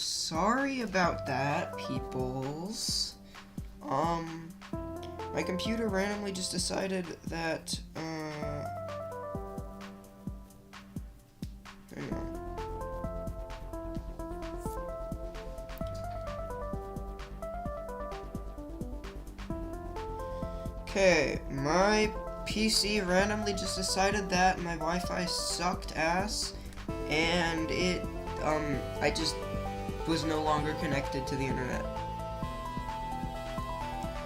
sorry about that, peoples. My computer randomly just decided that, hang on. Okay, my PC randomly just decided that my Wi-Fi sucked ass, and I just was no longer connected to the internet.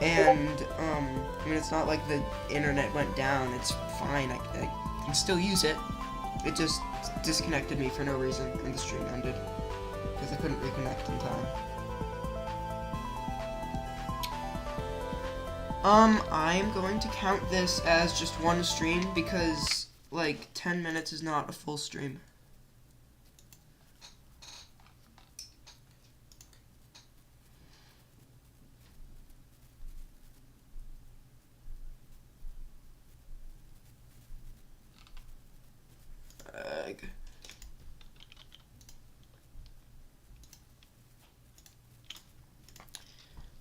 And, I mean, it's not like the internet went down, it's fine, I can still use it. It just disconnected me for no reason, and the stream ended, because I couldn't reconnect in time. I'm going to count this as just one stream, because, like, 10 minutes is not a full stream.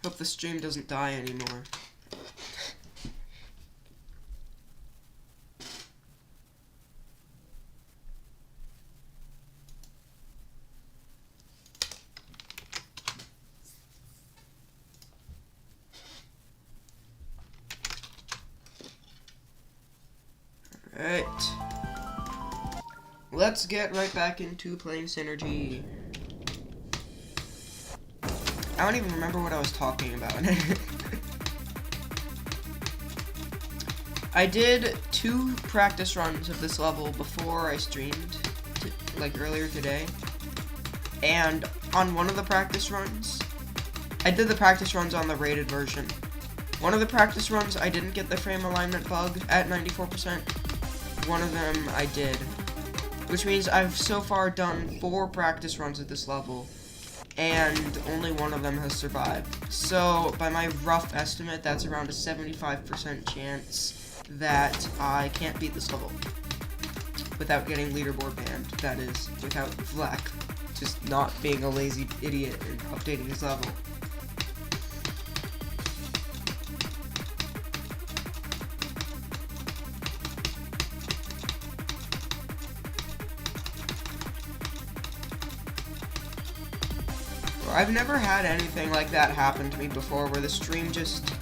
Hope the stream doesn't die anymore. Alright. Let's get right back into playing Synergy. I don't even remember what I was talking about. I did 2 practice runs of this level before I streamed, like earlier today. And on one of the practice runs, I did the practice runs on the rated version. One of the practice runs, I didn't get the frame alignment bug at 94%. One of them I did. Which means I've so far done 4 practice runs at this level, and only one of them has survived. So, by my rough estimate, that's around a 75% chance that I can't beat this level. Without getting leaderboard banned, that is, without Vlacc just not being a lazy idiot and updating his level. I've never had anything like that happen to me before, where the stream just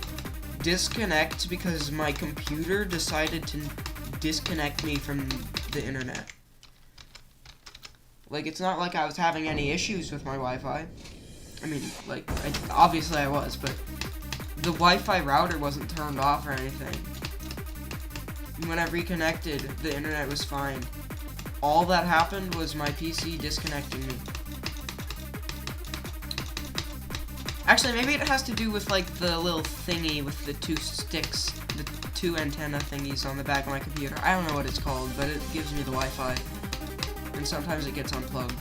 disconnects because my computer decided to disconnect me from the internet. Like, it's not like I was having any issues with my Wi-Fi. I mean, like, obviously I was, but the Wi-Fi router wasn't turned off or anything. When I reconnected, the internet was fine. All that happened was my PC disconnecting me. Actually, maybe it has to do with, like, the little thingy with the 2 sticks, the 2 antenna thingies on the back of my computer. I don't know what it's called, but it gives me the Wi-Fi. And sometimes it gets unplugged.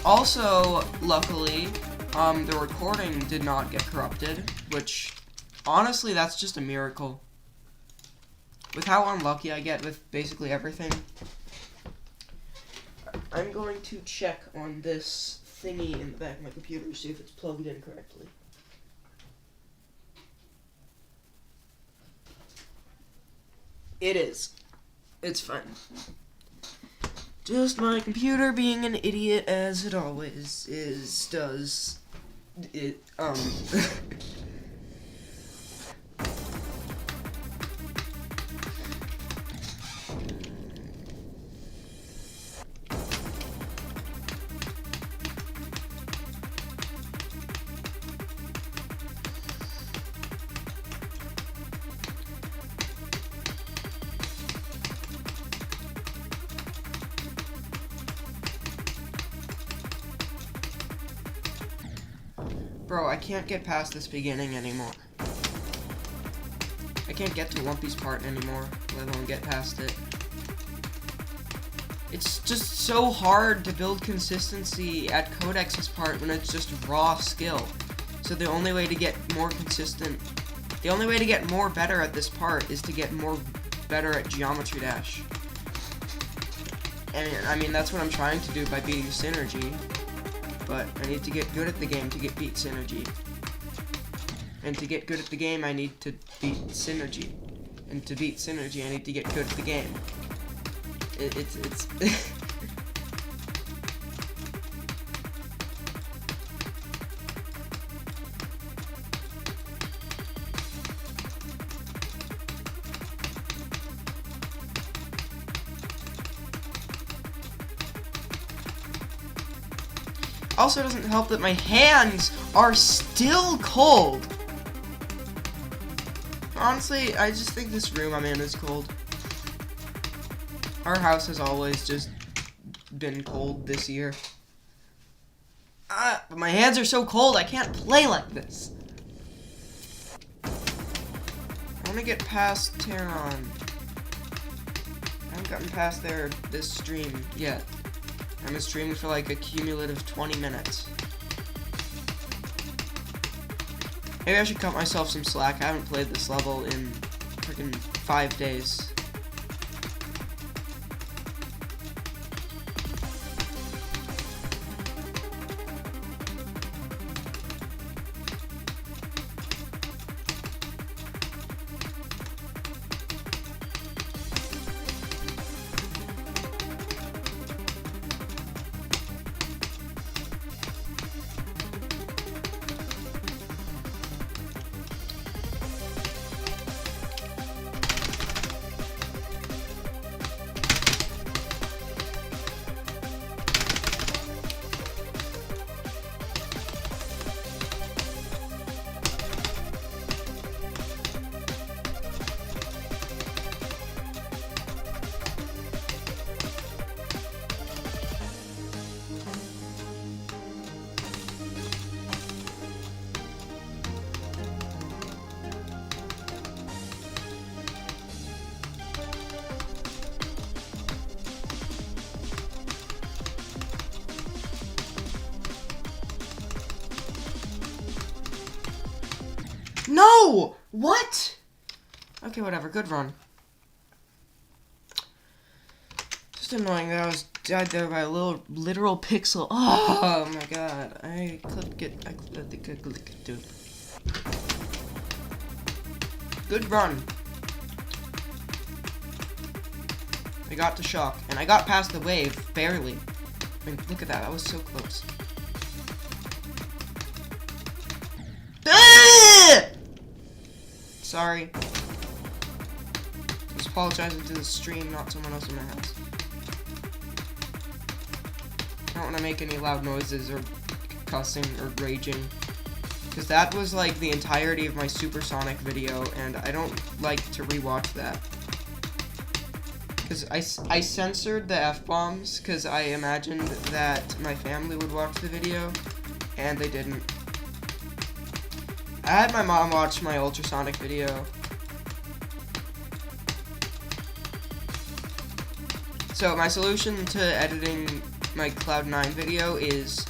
Also, luckily, the recording did not get corrupted, which, honestly, that's just a miracle. With how unlucky I get with basically everything. I'm going to check on this thingy in the back of my computer to see if it's plugged in correctly. It is. It's fine. Just my computer being an idiot as it always does. Bro, I can't get past this beginning anymore. I can't get to Lumpy's part anymore, let alone get past it. It's just so hard to build consistency at Codex's part when it's just raw skill. So the only way to get more consistent, the only way to get more better at this part is to get more better at Geometry Dash. And I mean, that's what I'm trying to do by beating Synergy. But I need to get good at the game to beat Synergy. And to get good at the game, I need to beat Synergy. And to beat Synergy, I need to get good at the game. It's also doesn't help that my hands are still cold. Honestly, I just think this room I'm in is cold. Our house has always just been cold this year. But my hands are so cold, I can't play like this. I want to get past Terran. I haven't gotten past there this stream yet. I'm streaming for like a cumulative 20 minutes. Maybe I should cut myself some slack. I haven't played this level in freaking 5 days. No! What? Okay, whatever. Good run. Just annoying that I was died there by a little literal pixel. Oh my god. I clicked it. Dude. Good run. I got to shock. And I got past the wave. Barely. I mean, look at that. That was so close. Sorry. I was apologizing to the stream, not someone else in my house. I don't want to make any loud noises or cussing or raging. Because that was like the entirety of my supersonic video, and I don't like to rewatch that. Because I censored the F-bombs, because I imagined that my family would watch the video, and they didn't. I had my mom watch my ultrasonic video. So my solution to editing my Cloud9 video is,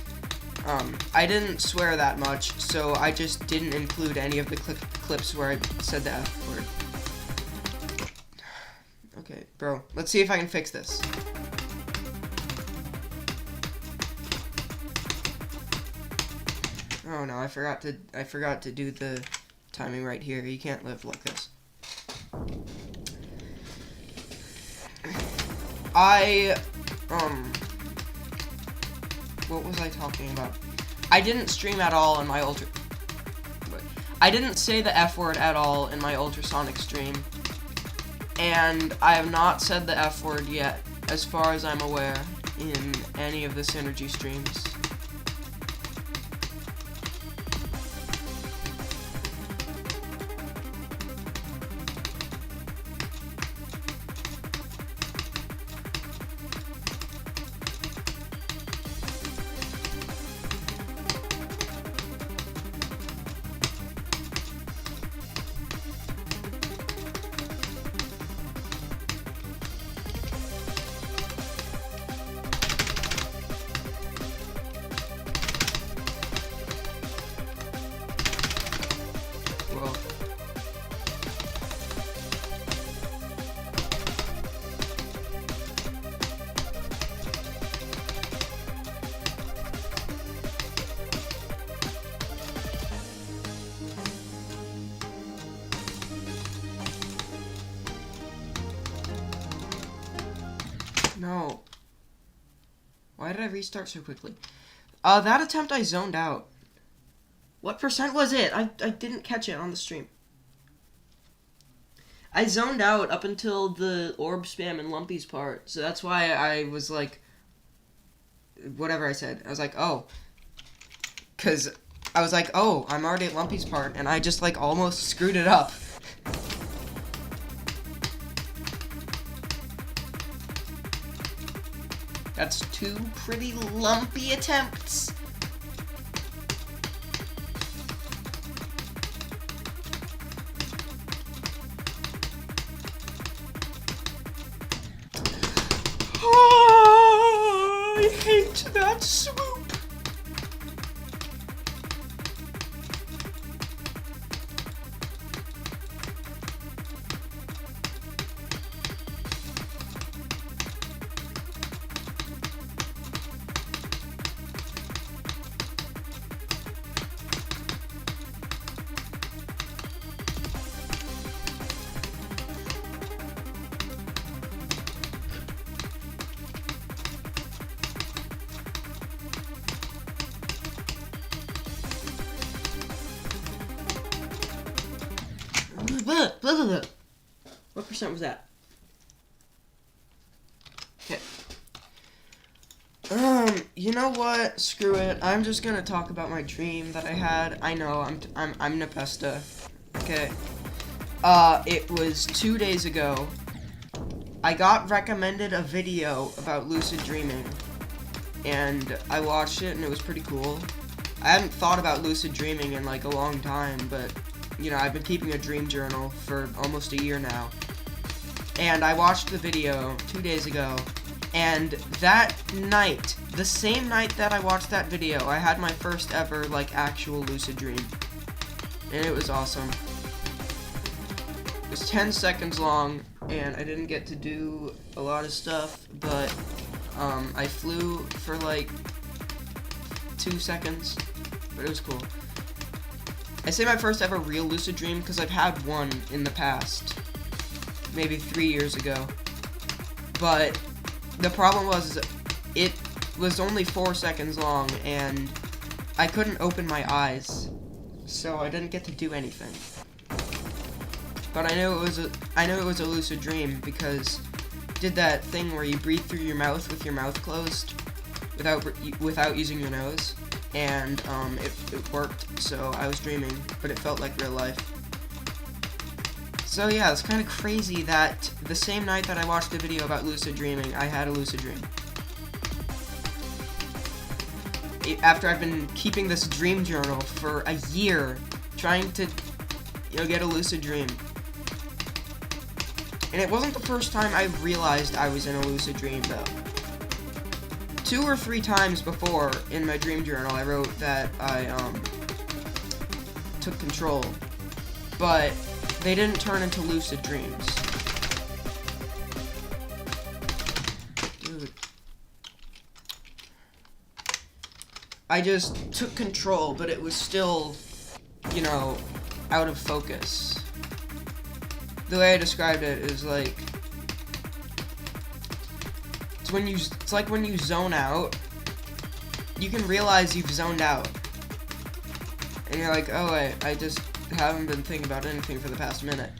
I didn't swear that much, so I just didn't include any of the clips where I said the F word. Okay, bro, let's see if I can fix this. Oh no, I forgot to do the timing right here. You can't live like this. What was I talking about? I didn't stream at all in my I didn't say the F word at all in my ultrasonic stream. And I have not said the F word yet, as far as I'm aware, in any of the Synergy streams. No. Why did I restart so quickly? That attempt I zoned out. What percent was it? I didn't catch it on the stream. I zoned out up until the orb spam and lumpies part, so that's why I was like, whatever I said. I was like, oh. Because I was like, oh, I'm already at lumpies part, and I just like almost screwed it up. That's 2 pretty lumpy attempts. Oh, I hate that swoop. What percent was that? Okay. You know what? Screw it. I'm just gonna talk about my dream that I had. I know, I'm Nepesta. Okay. It was 2 days ago. I got recommended a video about lucid dreaming, and I watched it, and it was pretty cool. I hadn't thought about lucid dreaming in like a long time, but you know, I've been keeping a dream journal for almost a year now. And I watched the video 2 days ago, and that night, the same night that I watched that video, I had my first ever, like, actual lucid dream. And it was awesome. It was 10 seconds long, and I didn't get to do a lot of stuff, but, I flew for, like, 2 seconds, but it was cool. I say my first ever real lucid dream because I've had one in the past, maybe 3 years ago, but the problem was it was only 4 seconds long and I couldn't open my eyes, so I didn't get to do anything. But I knew it was a lucid dream because it did that thing where you breathe through your mouth with your mouth closed without using your nose. And it worked, so I was dreaming, but it felt like real life. So yeah, it's kind of crazy that the same night that I watched a video about lucid dreaming, I had a lucid dream. After I've been keeping this dream journal for a year, trying to, you know, get a lucid dream. And it wasn't the first time I realized I was in a lucid dream, though. 2 or 3 times before in my dream journal I wrote that I took control, but they didn't turn into lucid dreams. Dude. I just took control, but it was still, you know, out of focus. The way I described it is like, it's like when you zone out, you can realize you've zoned out. And you're like, oh wait, I just haven't been thinking about anything for the past minute.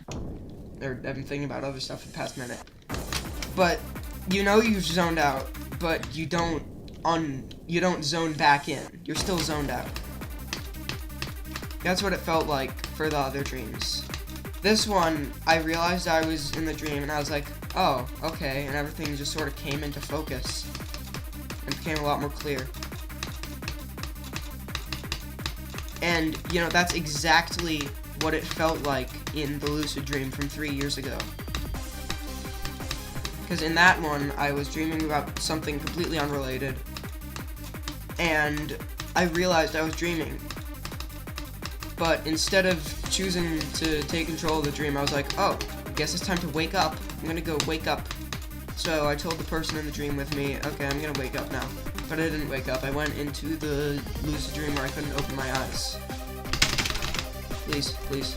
Or I've been thinking about other stuff for the past minute. But you know you've zoned out, but you don't zone back in. You're still zoned out. That's what it felt like for the other dreams. This one, I realized I was in the dream, and I was like, oh, okay, and everything just sort of came into focus, and became a lot more clear. And, you know, that's exactly what it felt like in the lucid dream from 3 years ago. Because in that one, I was dreaming about something completely unrelated, and I realized I was dreaming. But instead of choosing to take control of the dream, I was like, oh, I guess it's time to wake up. I'm gonna go wake up. So I told the person in the dream with me, okay, I'm gonna wake up now. But I didn't wake up. I went into the lucid dream where I couldn't open my eyes. Please, please.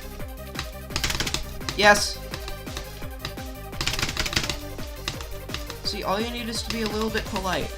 Yes! See, all you need is to be a little bit polite.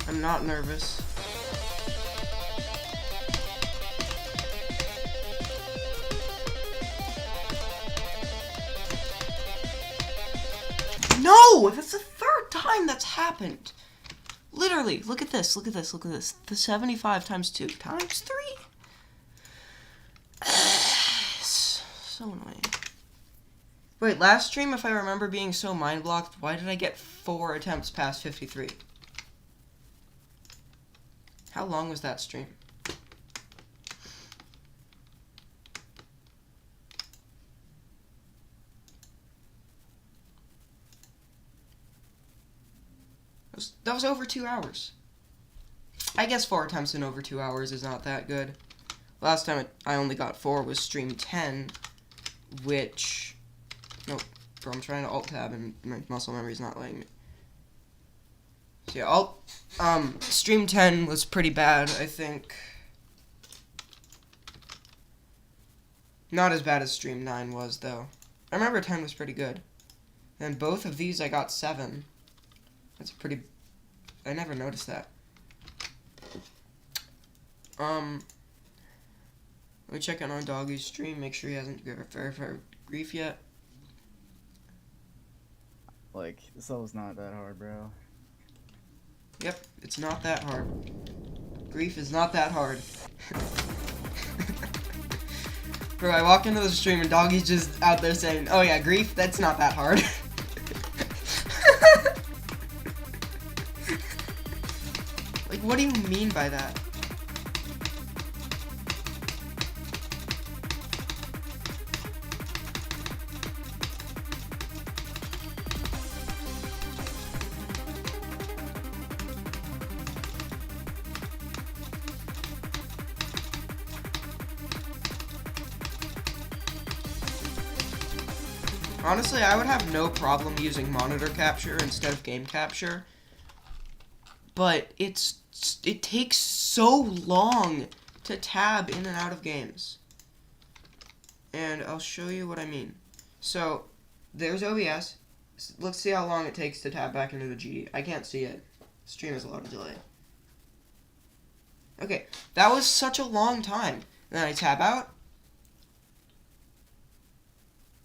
I'm not nervous. No! That's the third time that's happened. Literally, look at this, look at this, look at this. The 75 times 2 times 3? So annoying. Wait, last stream, if I remember being so mind-blocked, why did I get 4 attempts past 53? How long was that stream? That was over 2 hours. I guess 4 attempts in over 2 hours is not that good. Last time I only got 4 was stream 10, which... Nope, bro, I'm trying to alt-tab and my muscle memory's not letting me. So yeah, stream 10 was pretty bad, I think. Not as bad as stream 9 was, though. I remember 10 was pretty good. And both of these I got 7. That's a pretty... I never noticed that. Let me check on our doggy's stream, make sure he hasn't verified grief yet. Like, this level's not that hard, bro. Yep, it's not that hard. Grief is not that hard. Bro, I walk into the stream and Doggy's just out there saying, oh yeah, grief, that's not that hard. Like, what do you mean by that? Honestly, I would have no problem using monitor capture instead of game capture, but it takes so long to tab in and out of games. And I'll show you what I mean. So, there's OBS. Let's see how long it takes to tab back into the GD. I can't see it. Stream has a lot of delay. Okay, that was such a long time. Then I tab out.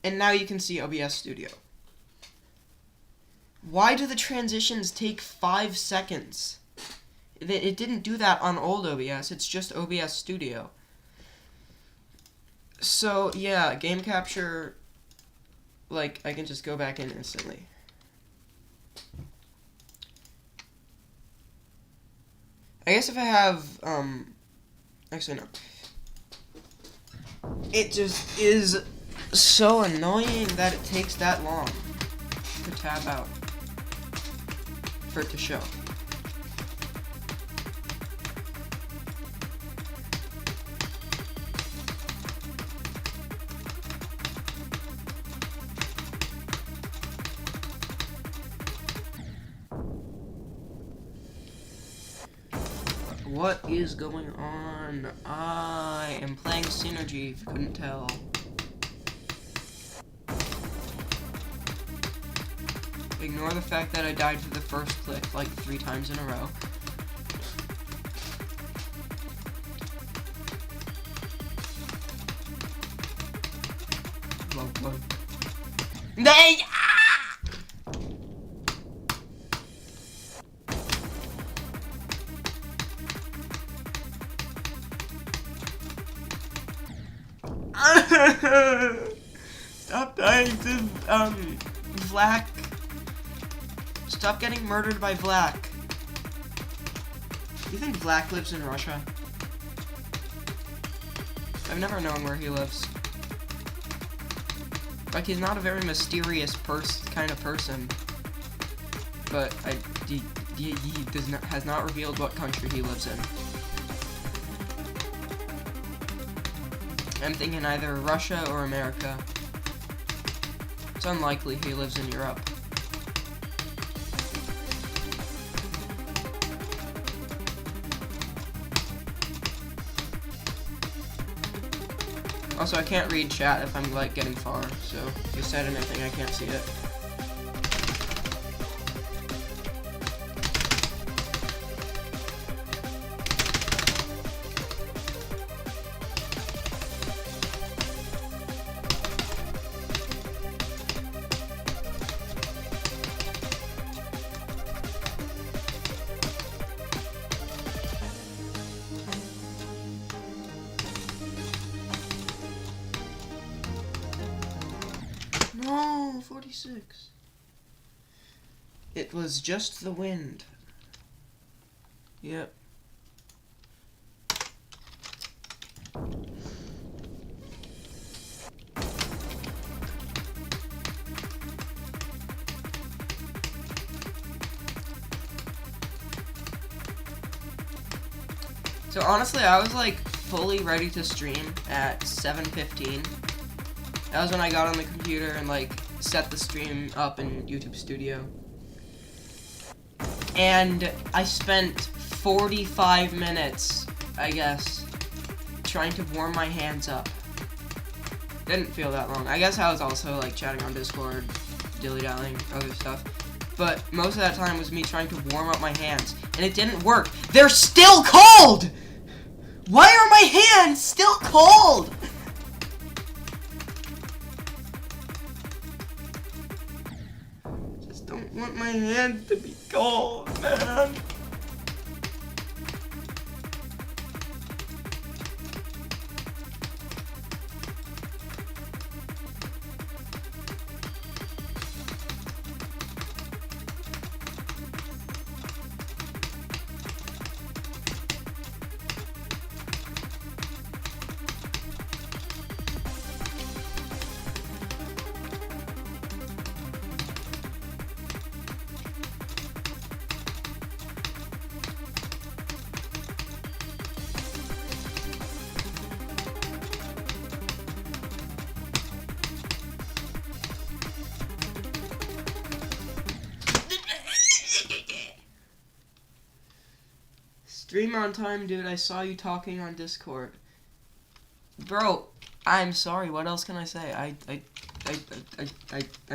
And now you can see OBS Studio. Why do the transitions take 5 seconds? It didn't do that on old OBS, it's just OBS Studio. So, yeah, game capture, like, I can just go back in instantly. I guess if I have, actually no. It just is so annoying that it takes that long to tab out for it to show. What is going on? I am playing Synergy, if you couldn't tell. Ignore the fact that I died to the first click like 3 times in a row. They. Stop dying to, Vlacc. Stop getting murdered by Vlacc. Do you think Vlacc lives in Russia? I've never known where he lives. Like, he's not a very mysterious kind of person. But he has not revealed what country he lives in. I'm thinking either Russia or America. It's unlikely he lives in Europe. Also, I can't read chat if I'm, like, getting far, so if you said anything, I can't see it. No, 46. It was just the wind. Yep. So honestly, I was like fully ready to stream at 7:15. That was when I got on the computer and like set the stream up in YouTube Studio. And I spent 45 minutes, I guess, trying to warm my hands up. Didn't feel that long. I guess I was also like chatting on Discord, dilly-dallying, other stuff. But most of that time was me trying to warm up my hands. And it didn't work. They're still cold! Why are my hands still cold? Just don't want my hands to be cold, man. Stream on time, dude. I saw you talking on Discord. Bro, I'm sorry. What else can I say?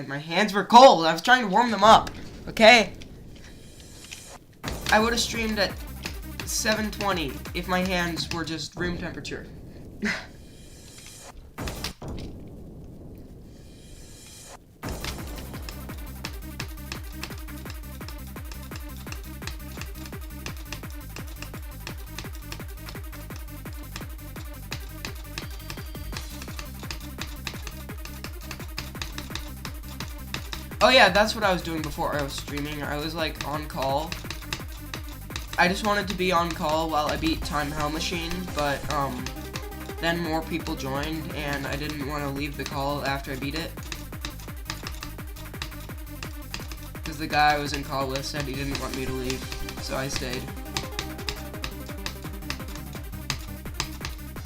My hands were cold. I was trying to warm them up. Okay? I would have streamed at 7:20 if my hands were just room temperature. Oh yeah, that's what I was doing before I was streaming. I was like on call. I just wanted to be on call while I beat Time Hell Machine, but then more people joined and I didn't want to leave the call after I beat it. Because the guy I was in call with said he didn't want me to leave, so I stayed.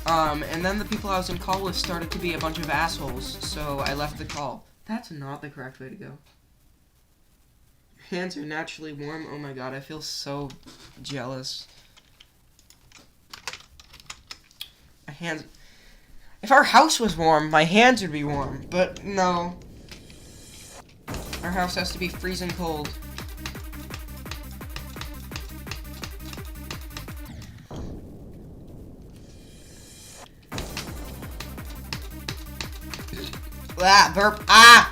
And then the people I was in call with started to be a bunch of assholes, so I left the call. That's not the correct way to go. Hands are naturally warm. Oh my god, I feel so jealous. My hands... If our house was warm, my hands would be warm. But no. Our house has to be freezing cold. Ah, burp. Ah!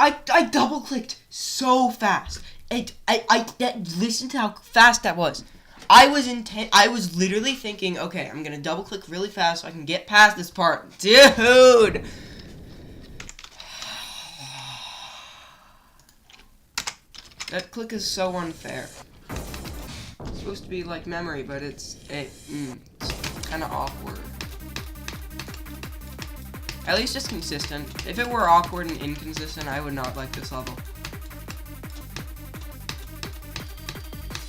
I double clicked so fast. Listen to how fast that was. I was literally thinking, okay, I'm gonna double click really fast so I can get past this part. Dude! That click is so unfair. It's supposed to be like memory, but it's kind of awkward. At least it's consistent. If it were awkward and inconsistent, I would not like this level.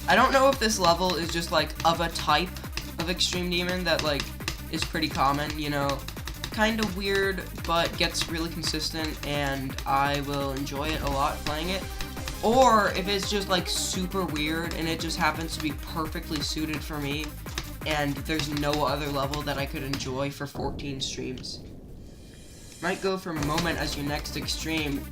I don't know if this level is just like of a type of extreme demon that like is pretty common, you know, kind of weird, but gets really consistent and I will enjoy it a lot playing it. Or if it's just like super weird and it just happens to be perfectly suited for me and there's no other level that I could enjoy for 14 streams. Might go for moment as your next extreme.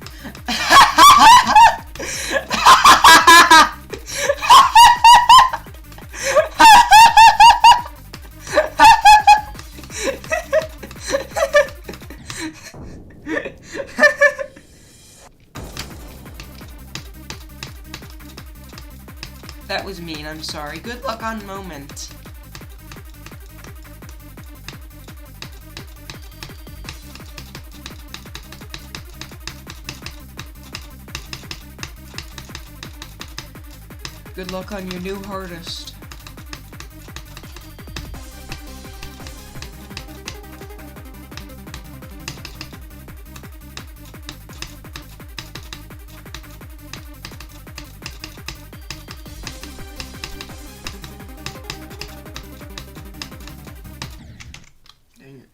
That was mean, I'm sorry. Good luck on moment. Good luck on your new hardest. Dang it.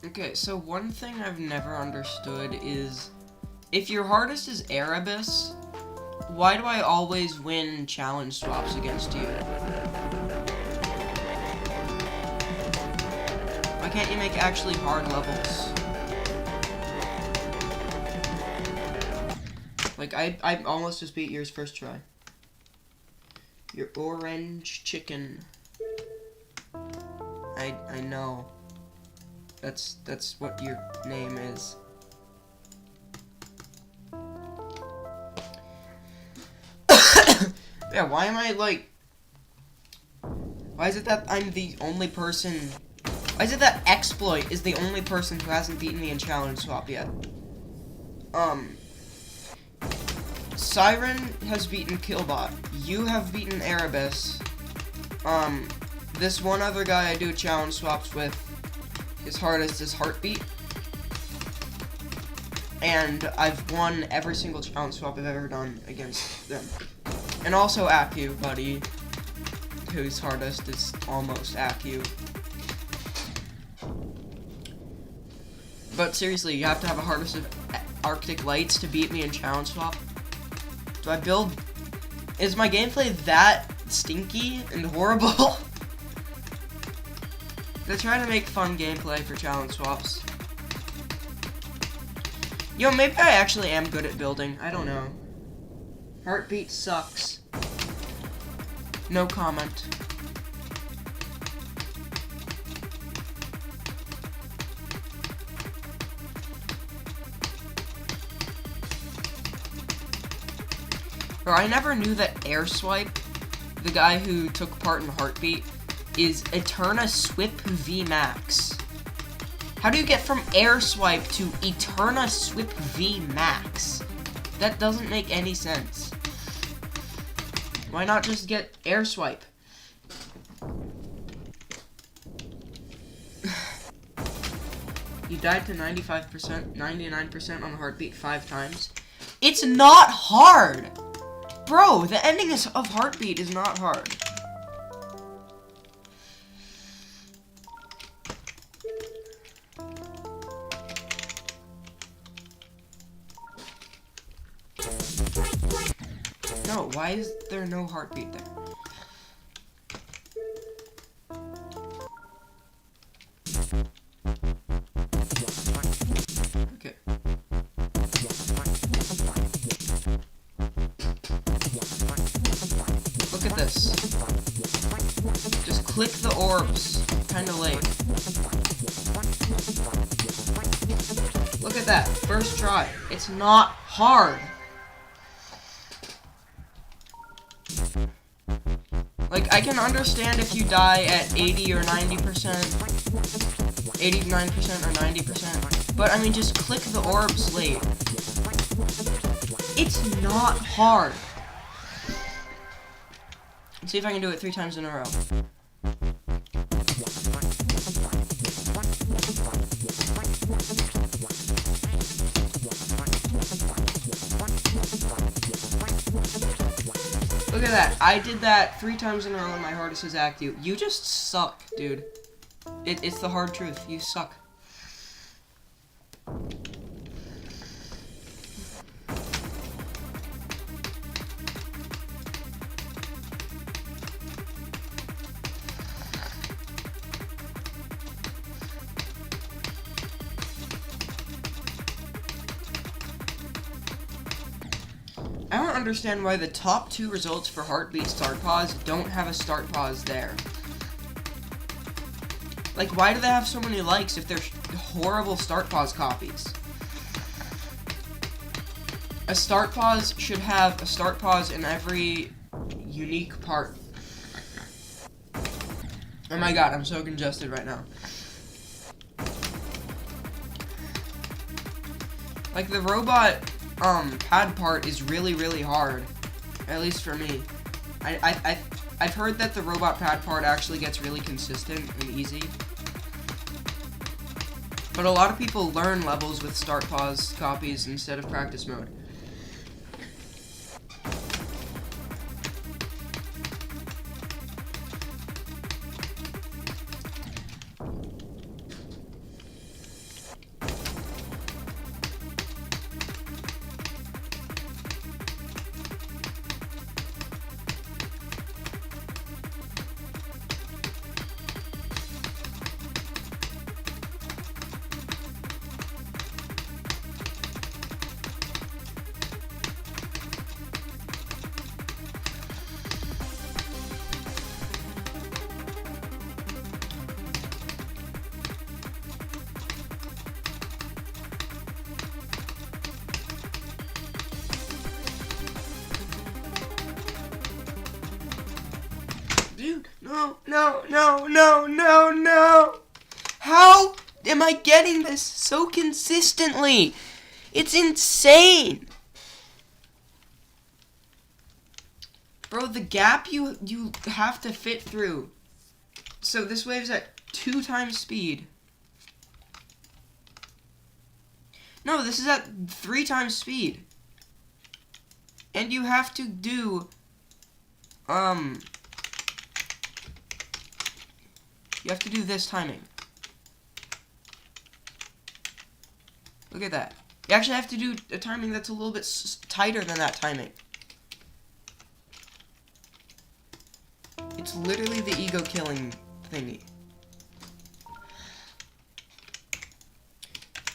Okay, so one thing I've never understood is, if your hardest is Erebus, why do I always win challenge swaps against you? Why can't you make actually hard levels? Like, I almost just beat yours first try. Your orange chicken. I know. That's what your name is. Yeah, why am I like... Why is it that I'm the only person... Why is it that Exploit is the only person who hasn't beaten me in Challenge Swap yet? Siren has beaten Killbot. You have beaten Erebus. This one other guy I do challenge swaps with, his hardest is Heartbeat. And I've won every single challenge swap I've ever done against them. And also Acu, buddy, whose hardest is almost Acu. But seriously, you have to have a hardest of Arctic Lights to beat me in challenge swap. Do I build... Is my gameplay that stinky and horrible? They're trying to make fun gameplay for challenge swaps. Yo, maybe I actually am good at building. I don't know. Heartbeat sucks. No comment. Bro, I never knew that Air Swipe, the guy who took part in Heartbeat, is Eterna Swip V Max. How do you get from Air Swipe to Eterna Swip V Max? That doesn't make any sense. Why not just get Air Swipe? You died to 95%, 99% on Heartbeat 5 times. It's not hard! Bro, the ending of Heartbeat is not hard. No, why is there no Heartbeat there? Okay. Look at this. Just click the orbs. Kinda late. Look at that. First try. It's not hard. Like, I can understand if you die at 80 or 90%, 89% or 90%, but I mean, just click the orbs late. It's not hard. Let's see if I can do it 3 times in a row. Look at that. I did that 3 times in a row and my hardest is act you. You just suck, dude. It's the hard truth. You suck. I don't understand why the top 2 results for Heartbeat Start Pause don't have a Start Pause there. Like, why do they have so many likes if they're horrible Start Pause copies? A Start Pause should have a Start Pause in every unique part. Oh my god, I'm so congested right now. Like, the robot pad part is really hard, at least for me. I've heard that the robot pad part actually gets really consistent and easy, but a lot of people learn levels with start pause copies instead of practice mode. Dude, no. How am I getting this so consistently? It's insane. Bro, the gap you have to fit through. So this wave's at 2 times speed. No, this is at 3 times speed. And you have to do, you have to do this timing. Look at that. You actually have to do a timing that's a little bit tighter than that timing. It's literally the ego killing thingy.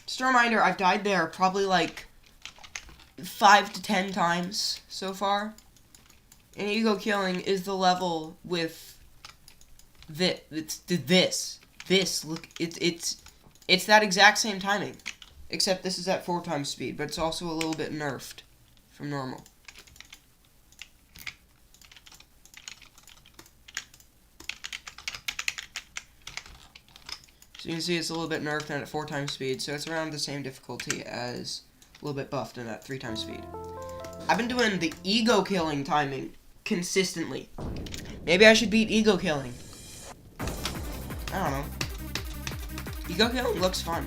Just a reminder, I've died there probably like 5 to 10 times so far. And ego killing is the level with this. Look, it's that exact same timing, except this is at 4 times speed, but it's also a little bit nerfed from normal. So you can see it's a little bit nerfed and at 4 times speed, so it's around the same difficulty as a little bit buffed and at 3 times speed. I've been doing the ego killing timing consistently. Maybe I should beat ego killing. I don't know. Ego killing looks fun.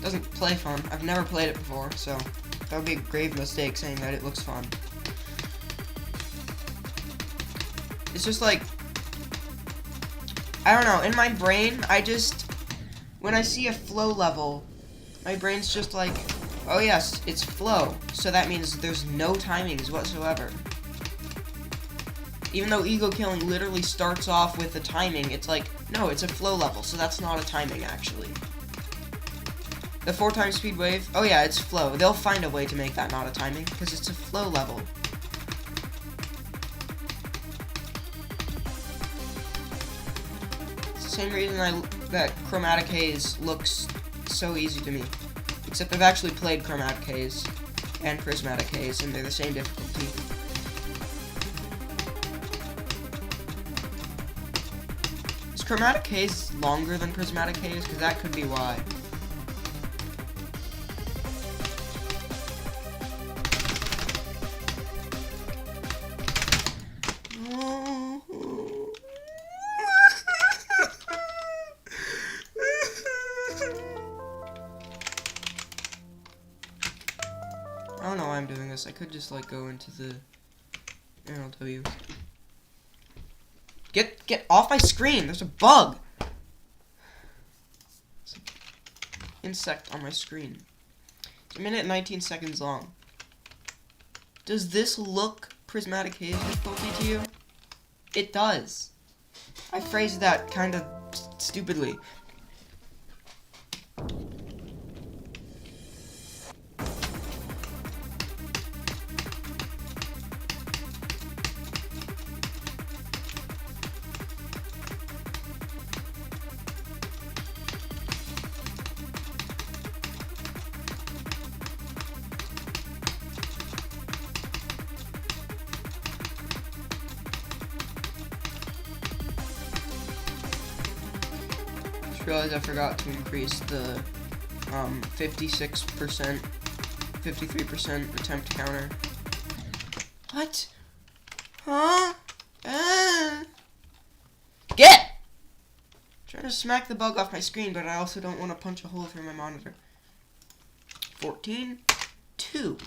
Doesn't play fun. I've never played it before, so that would be a grave mistake saying that it looks fun. It's just like, I don't know, in my brain, when I see a flow level, my brain's just like, oh yes, it's flow, so that means there's no timings whatsoever. Even though ego killing literally starts off with the timing, it's like, no, it's a flow level, so that's not a timing, actually. The 4 times speed wave, oh yeah, it's flow. They'll find a way to make that not a timing, because it's a flow level. It's the same reason that chromatic haze looks so easy to me. Except I've actually played chromatic haze and prismatic haze, and they're the same difficulty. Is chromatic haze longer than prismatic haze? Because that could be why. I don't know why I'm doing this. I could just like go into the NLW. Get off my screen! There's a bug! There's an insect on my screen. It's 1 minute and 19 seconds long. Does this look prismatic haze difficulty to you? It does. I phrased that kind of stupidly. Realized I forgot to increase the 56%, 53% attempt counter. What? Huh? Get! I'm trying to smack the bug off my screen, but I also don't want to punch a hole through my monitor. 14, 2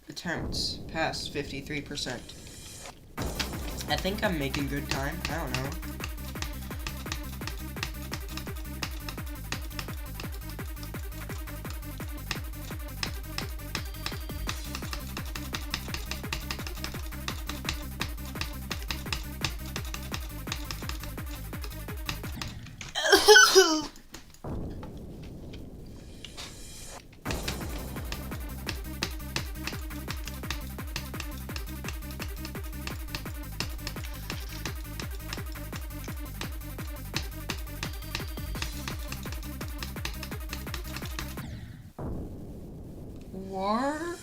attempts past 53%. I think I'm making good time. I don't know. War?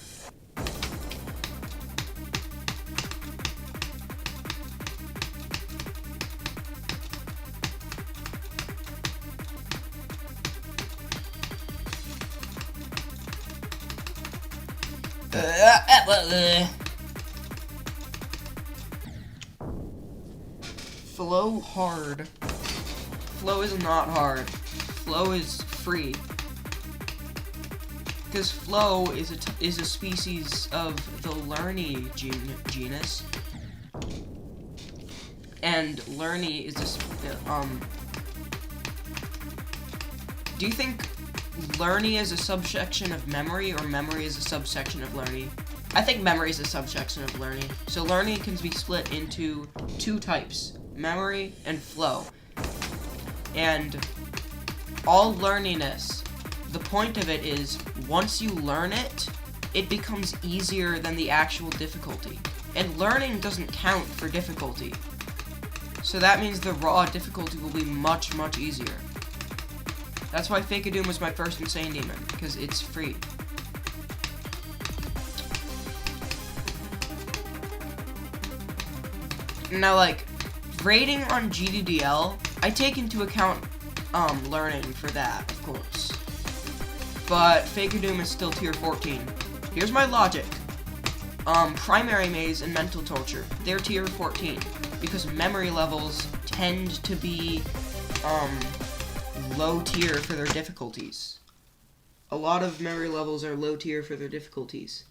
Flow hard. Flow is not hard. Flow is free. Because flow is a species of the Lerny genus, and Lerny is do you think Lerny is a subsection of memory, or memory is a subsection of Lerny? I think memory is a subsection of Lerny. So Lerny can be split into 2 types, memory and flow. And all learniness, the point of it is, once you learn it, it becomes easier than the actual difficulty. And learning doesn't count for difficulty. So that means the raw difficulty will be much, much easier. That's why Fake a Doom was my first Insane Demon, because it's free. Now, like, rating on GDDL, I take into account, learning for that, of course. But Fake a Doom is still tier 14. Here's my logic. Primary Maze and Mental Torture, they're tier 14. Because memory levels tend to be, low tier for their difficulties. A lot of memory levels are low tier for their difficulties.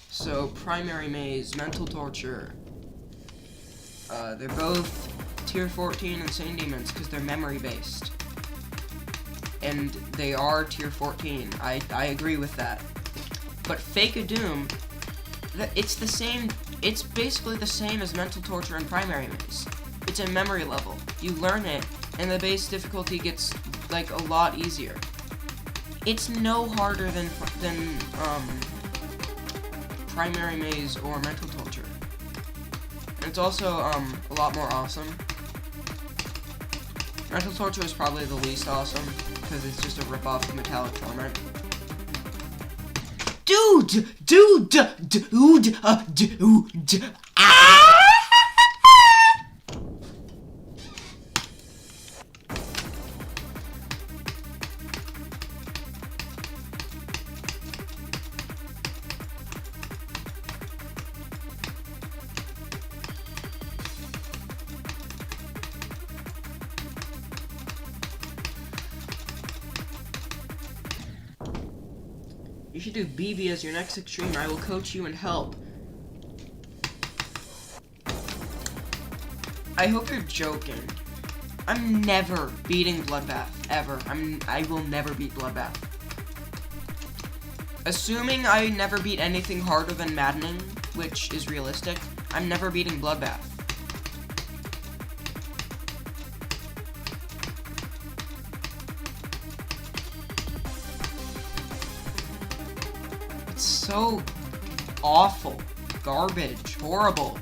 So, Primary Maze, Mental Torture, they're both tier 14 Insane Demons because they're memory based. And they are tier 14. I agree with that. But Fake a Doom, it's the same. It's basically the same as Mental Torture and Primary Maze. It's a memory level. You learn it, and the base difficulty gets like a lot easier. It's no harder than Primary Maze or Mental Torture. And it's also a lot more awesome. Mental Torture is probably the least awesome because it's just a ripoff of Metallic Torment. Dude! Ah! You should do BB as your next extreme. I will coach you and help. I hope you're joking. I'm never beating Bloodbath, ever. I will never beat Bloodbath. Assuming I never beat anything harder than Maddening, which is realistic, I'm never beating Bloodbath. It's so awful, garbage, horrible.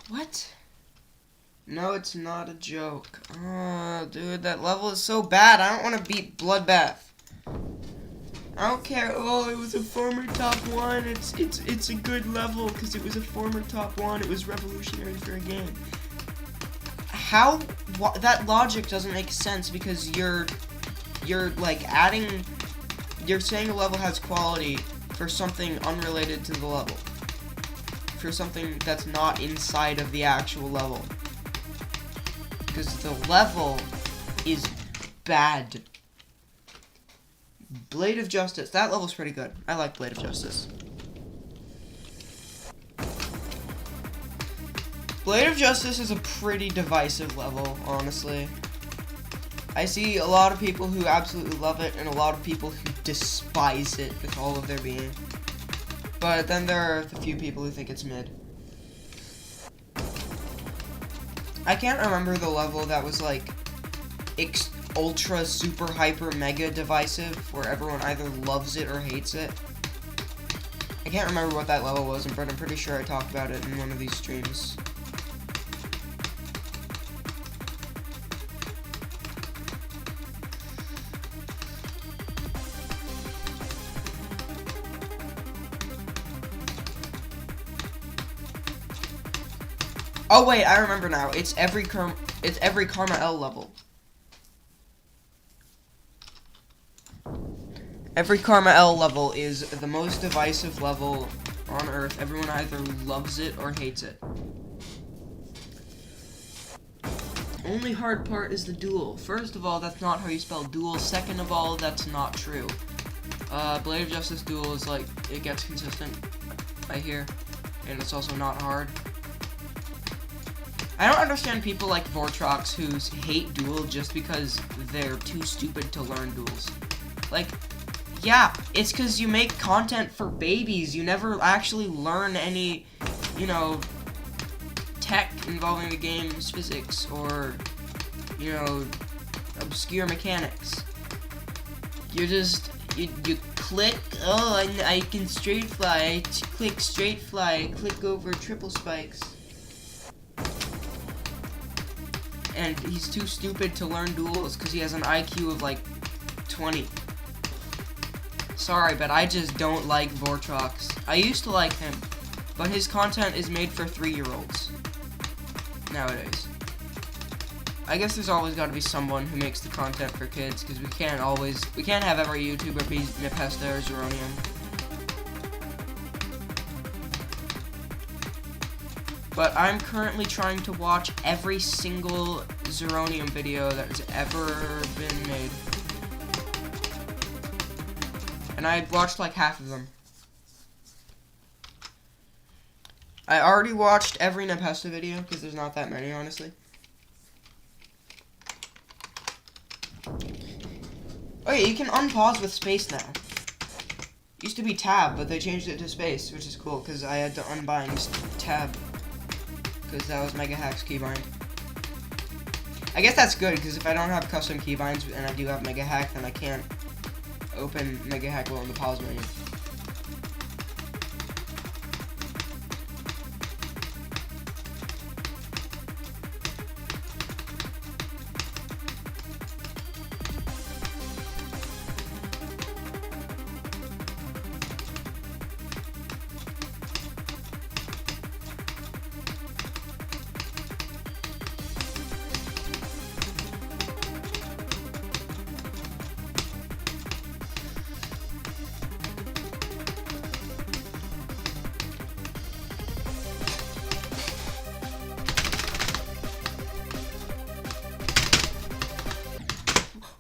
What? No, it's not a joke. Oh, dude, that level is so bad. I don't want to beat Bloodbath. I don't care. Oh, it was a former top 1. It's a good level because it was a former top 1. It was revolutionary for a game. How? That logic doesn't make sense because you're like adding. You're saying a level has quality for something unrelated to the level. For something that's not inside of the actual level. Because the level is bad. Blade of Justice. That level's pretty good. I like Blade of Justice. Blade of Justice is a pretty divisive level, honestly. I see a lot of people who absolutely love it and a lot of people who despise it with all of their being. But then there are a few people who think it's mid. I can't remember the level that was like ultra super hyper mega divisive where everyone either loves it or hates it. I can't remember what that level was, but I'm pretty sure I talked about it in one of these streams. Oh wait, I remember now. It's every Karma L level. Every Karma L level is the most divisive level on Earth. Everyone either loves it or hates it. Only hard part is the duel. First of all, that's not how you spell duel. Second of all, that's not true. Blade of Justice duel is like, it gets consistent, I hear. And it's also not hard. I don't understand people like Vortrox who hate duel just because they're too stupid to learn duels. Like, yeah, it's because you make content for babies. You never actually learn any, you know, tech involving the game's physics or, you know, obscure mechanics. You're just, you click, oh, I can straight fly, I click straight fly, I click over triple spikes. And he's too stupid to learn duels because he has an IQ of like 20. Sorry, but I just don't like Vortrox. I used to like him, but his content is made for 3-year-olds nowadays. I guess there's always got to be someone who makes the content for kids because we can't have every YouTuber be Nepesta or Zeronium. But I'm currently trying to watch every single Zeronium video that has ever been made. And I watched like half of them. I already watched every Nepesta video, because there's not that many, honestly. Oh yeah, you can unpause with space now. Used to be tab, but they changed it to space, which is cool, because I had to unbind tab. Because that was Mega Hack's keybind. I guess that's good, because if I don't have custom keybinds and I do have Mega Hack, then I can't open Mega Hack while in the pause menu.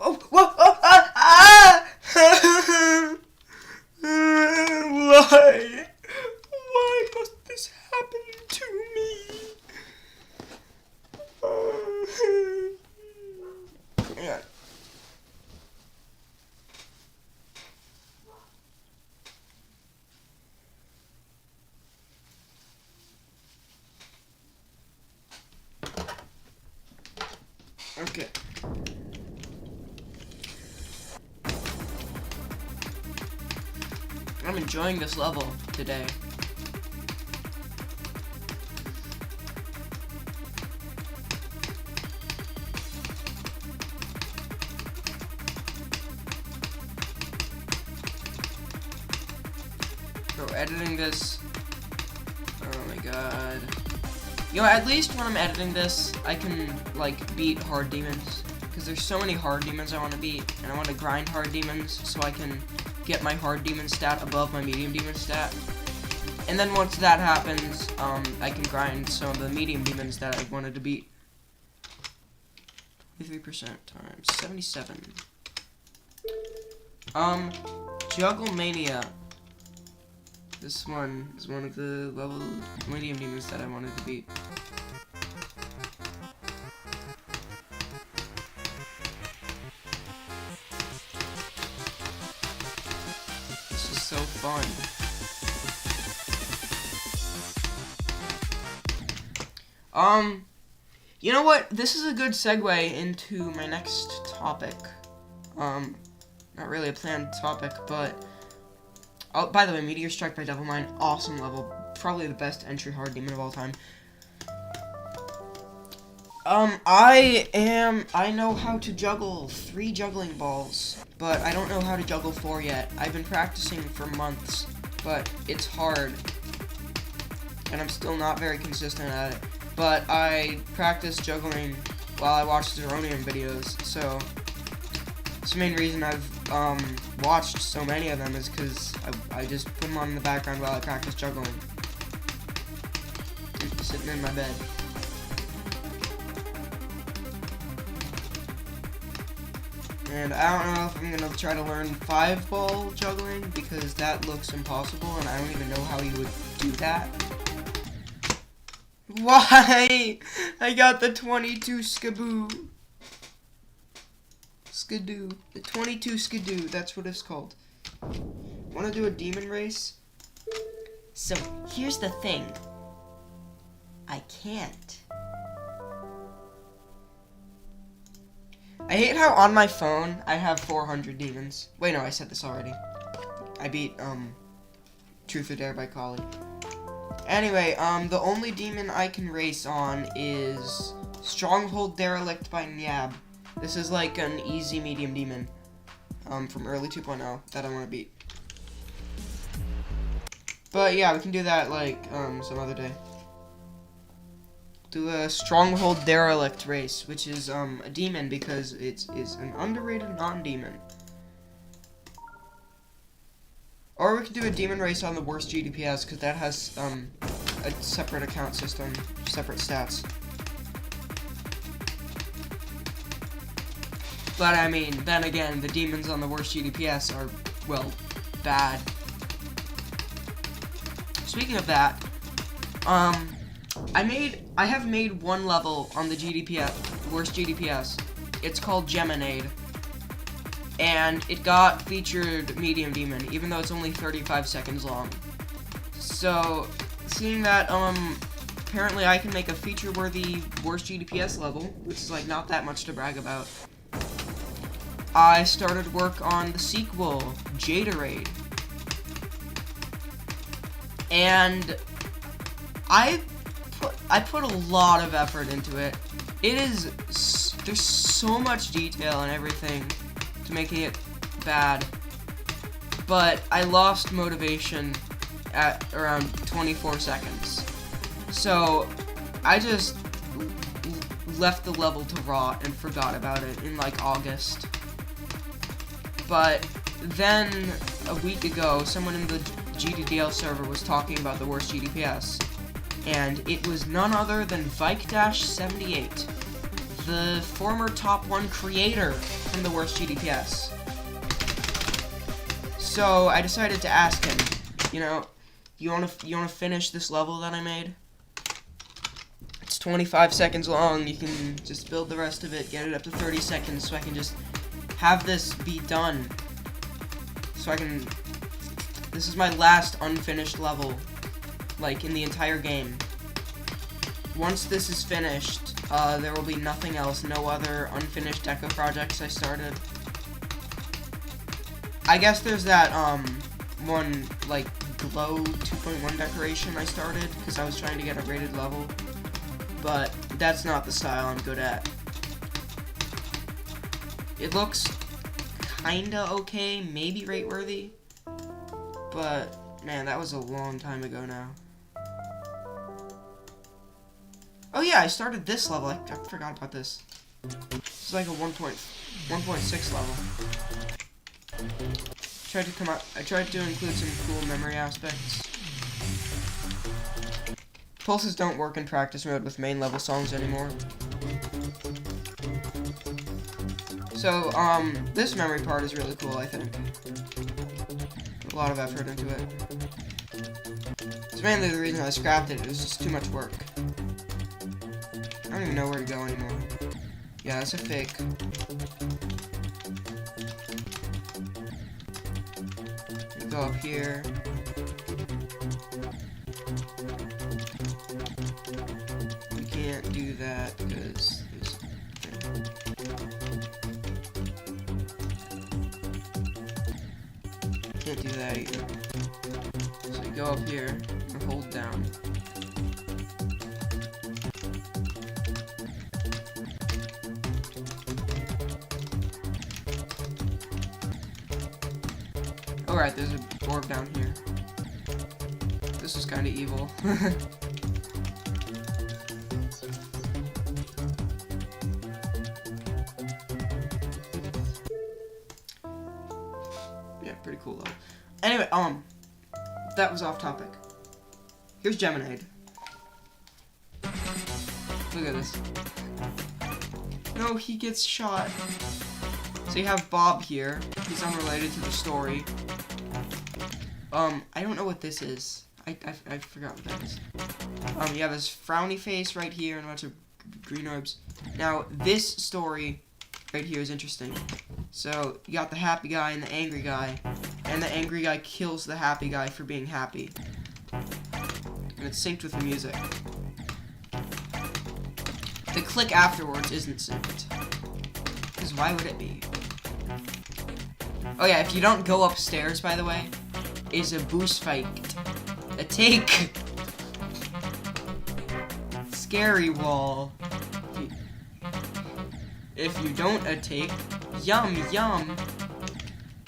Oh, whoa, oh, Why? Why must this happen to me? Yeah. Okay. I'm enjoying this level today. So editing this, oh my god. You know, at least when I'm editing this, I can, like, beat hard demons. Because there's so many hard demons I want to beat, and I want to grind hard demons so I can get my hard demon stat above my medium demon stat. And then once that happens, I can grind some of the medium demons that I wanted to beat. 23% times 77. Juggle Mania. This one is one of the level medium demons that I wanted to beat. This is so fun. You know what? This is a good segue into my next topic. Not really a planned topic, but oh, by the way, Meteor Strike by Devilmine, awesome level, probably the best entry hard demon of all time. I know how to juggle 3 juggling balls, but I don't know how to juggle 4 yet. I've been practicing for months, but it's hard, and I'm still not very consistent at it. But I practice juggling while I watch Zeronium videos, so that's the main reason I've watched so many of them is because I just put them on in the background while I practice juggling. Sitting in my bed. And I don't know if I'm gonna try to learn 5-ball juggling because that looks impossible and I don't even know how you would do that. Why? I got the 22 Skaboo. Skidoo. The 22 Skidoo, that's what it's called. Wanna do a demon race? So, here's the thing. I can't. I hate how on my phone I have 400 demons. Wait, no, I said this already. I beat, Truth or Dare by Collie. Anyway, the only demon I can race on is Stronghold Derelict by Nyab. This is like an easy medium demon from early 2.0 that I want to beat. But yeah, we can do that like some other day. Do a Stronghold Derelict race, which is a demon because it is an underrated non-demon. Or we could do a demon race on the worst GDPS because that has a separate account system, separate stats. But I mean, then again, the demons on the worst GDPS are, well, bad. Speaking of that, I have made one level on the worst GDPS. It's called Geminade. And it got featured medium demon, even though it's only 35 seconds long. So, seeing that, apparently I can make a feature-worthy worst GDPS level, which is, like, not that much to brag about. I started work on the sequel, Jaderade. And I put a lot of effort into it. There's so much detail and everything to making it bad. But I lost motivation at around 24 seconds. So I just left the level to rot and forgot about it in like August. But then a week ago, someone in the GDDL server was talking about the worst GDPS, and it was none other than Vlacc-78, the former top 1 creator from the worst GDPS. So I decided to ask him, you know, you wanna finish this level that I made? It's 25 seconds long. You can just build the rest of it, get it up to 30 seconds, so I can just have this be done. So I can. This is my last unfinished level, like, in the entire game. Once this is finished, there will be nothing else, no other unfinished deco projects I started. I guess there's that, one, like, glow 2.1 decoration I started, because I was trying to get a rated level. But that's not the style I'm good at. It looks kinda okay, maybe rate-worthy. But, man, that was a long time ago now. Oh yeah, I started this level. I forgot about this. It's like a 1.6 level. I tried to include some cool memory aspects. Pulses don't work in practice mode with main level songs anymore. So, this memory part is really cool, I think. Put a lot of effort into it. It's mainly the reason I scrapped it. It was just too much work. I don't even know where to go anymore. Yeah, that's a fake. You go up here. You can't do that because there's... Can't do that either. So you go up here and hold down. Alright, there's a orb down here. This is kind of evil. Yeah, pretty cool though. Anyway, that was off topic. Here's Geminade. Look at this. No, he gets shot. So you have Bob here. He's unrelated to the story. I don't know what this is. I forgot what that is. You have his frowny face right here and a bunch of green orbs. Now, this story right here is interesting. So, you got the happy guy and the angry guy. And the angry guy kills the happy guy for being happy. And it's synced with the music. The click afterwards isn't synced. Because why would it be? Oh yeah, if you don't go upstairs, by the way, is a boost fight. A take. Scary wall. If you don't take, yum yum.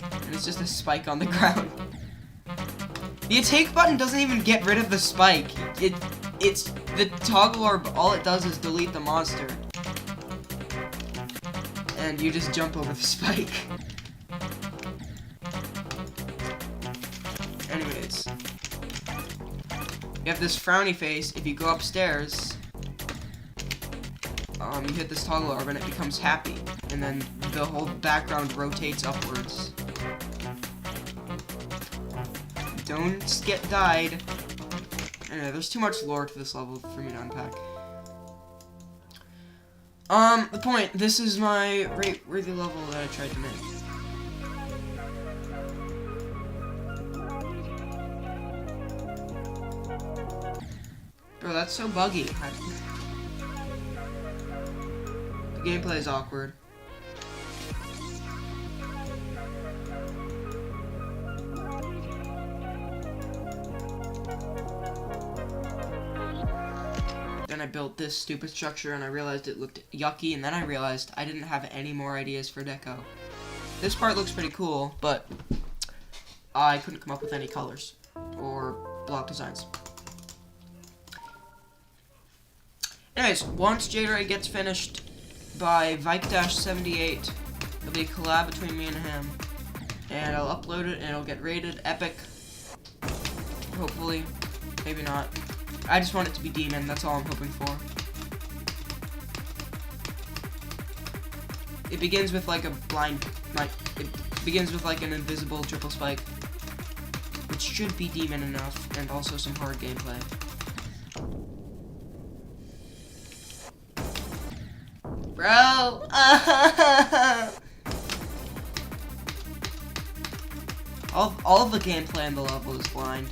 And it's just a spike on the ground. The take button doesn't even get rid of the spike. It's the toggle orb, all it does is delete the monster. And you just jump over the spike. Anyways. You have this frowny face. If you go upstairs, you hit this toggle orb and it becomes happy. And then the whole background rotates upwards. Don't get died. Anyway, there's too much lore to this level for me to unpack. The point, this is my rate-worthy level that I tried to make. Bro, that's so buggy. The gameplay is awkward. Then I built this stupid structure and I realized it looked yucky, and then I realized I didn't have any more ideas for deco. This part looks pretty cool, but I couldn't come up with any colors or block designs. Anyways, once Jaderay gets finished by Vlacc-78, it'll be a collab between me and him, and I'll upload it and it'll get rated epic. Hopefully, maybe not. I just want it to be demon, that's all I'm hoping for. It begins with like a it begins with like an invisible triple spike, which should be demon enough, and also some hard gameplay. Bro! all of the gameplay in the level is blind.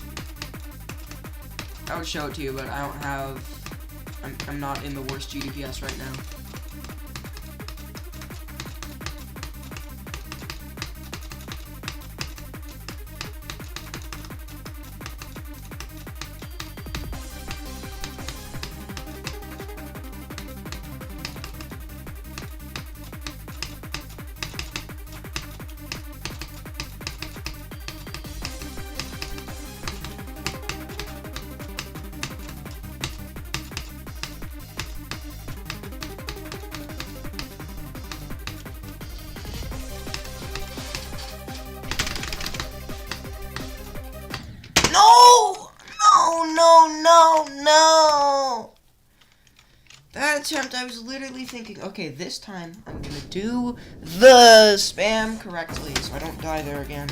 I would show it to you, but I don't have... I'm not in the worst GDPS right now. No! That attempt, I was literally thinking, okay, this time I'm gonna do the spam correctly so I don't die there again.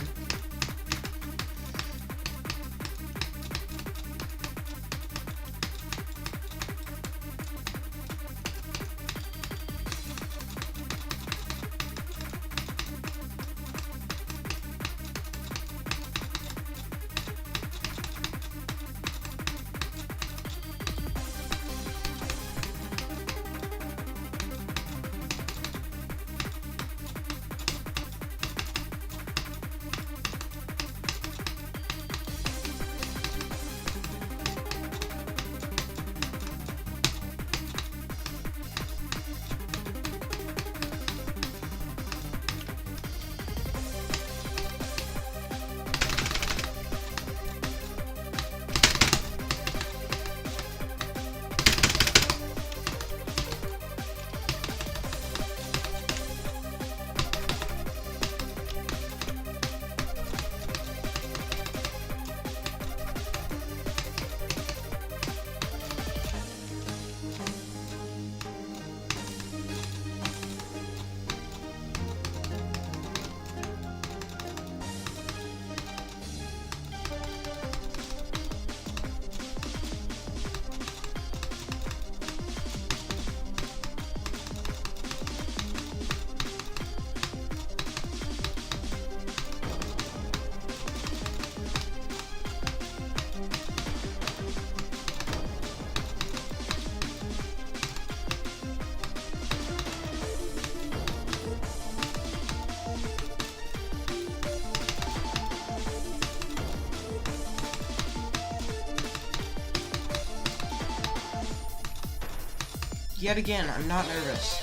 Yet again, I'm not nervous.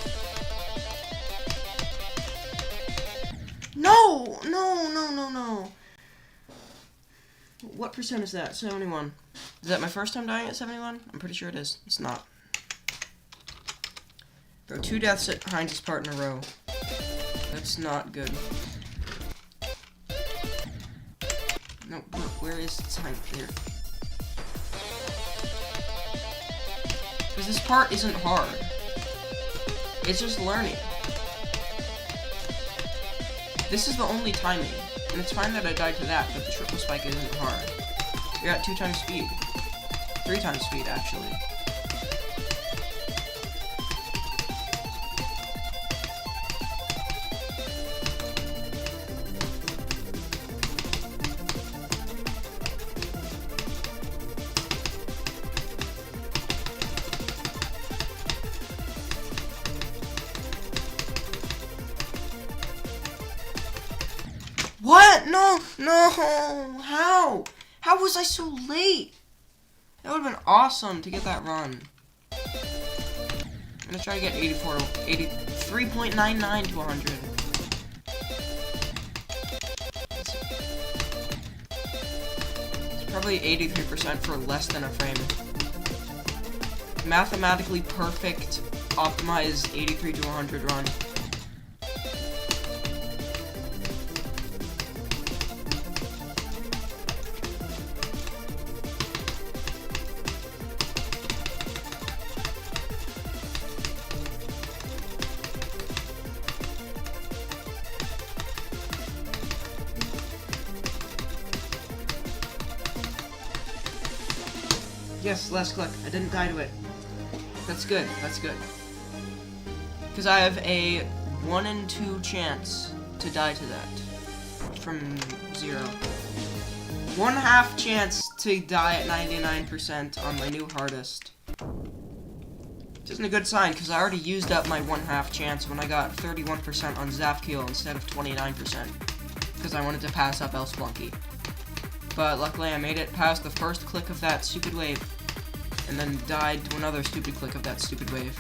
No! What percent is that? 71. Is that my first time dying at 71? I'm pretty sure it is. It's not. Bro, 2 deaths at Heinz's part in a row. That's not good. No, where is Heinz? Here. Because this part isn't hard. It's just learning. This is the only timing, and it's fine that I died to that, but the triple spike isn't hard. You're at 2 times speed. 3 times speed, actually. What? No, no, how? How was I so late? That would have been awesome to get that run. I'm gonna try to get 83.99 to 100. It's probably 83% for less than a frame. Mathematically perfect, optimized 83 to 100 run. Yes, last click. I didn't die to it. That's good. That's good. Because I have a 1 in 2 chance to die to that. From 0. 1/2 chance to die at 99% on my new hardest. Which isn't a good sign, because I already used up my 1/2 chance when I got 31% on Zapkiel instead of 29%. Because I wanted to pass up El Splunky. But luckily I made it past the first click of that stupid wave. And then died to another stupid click of that stupid wave.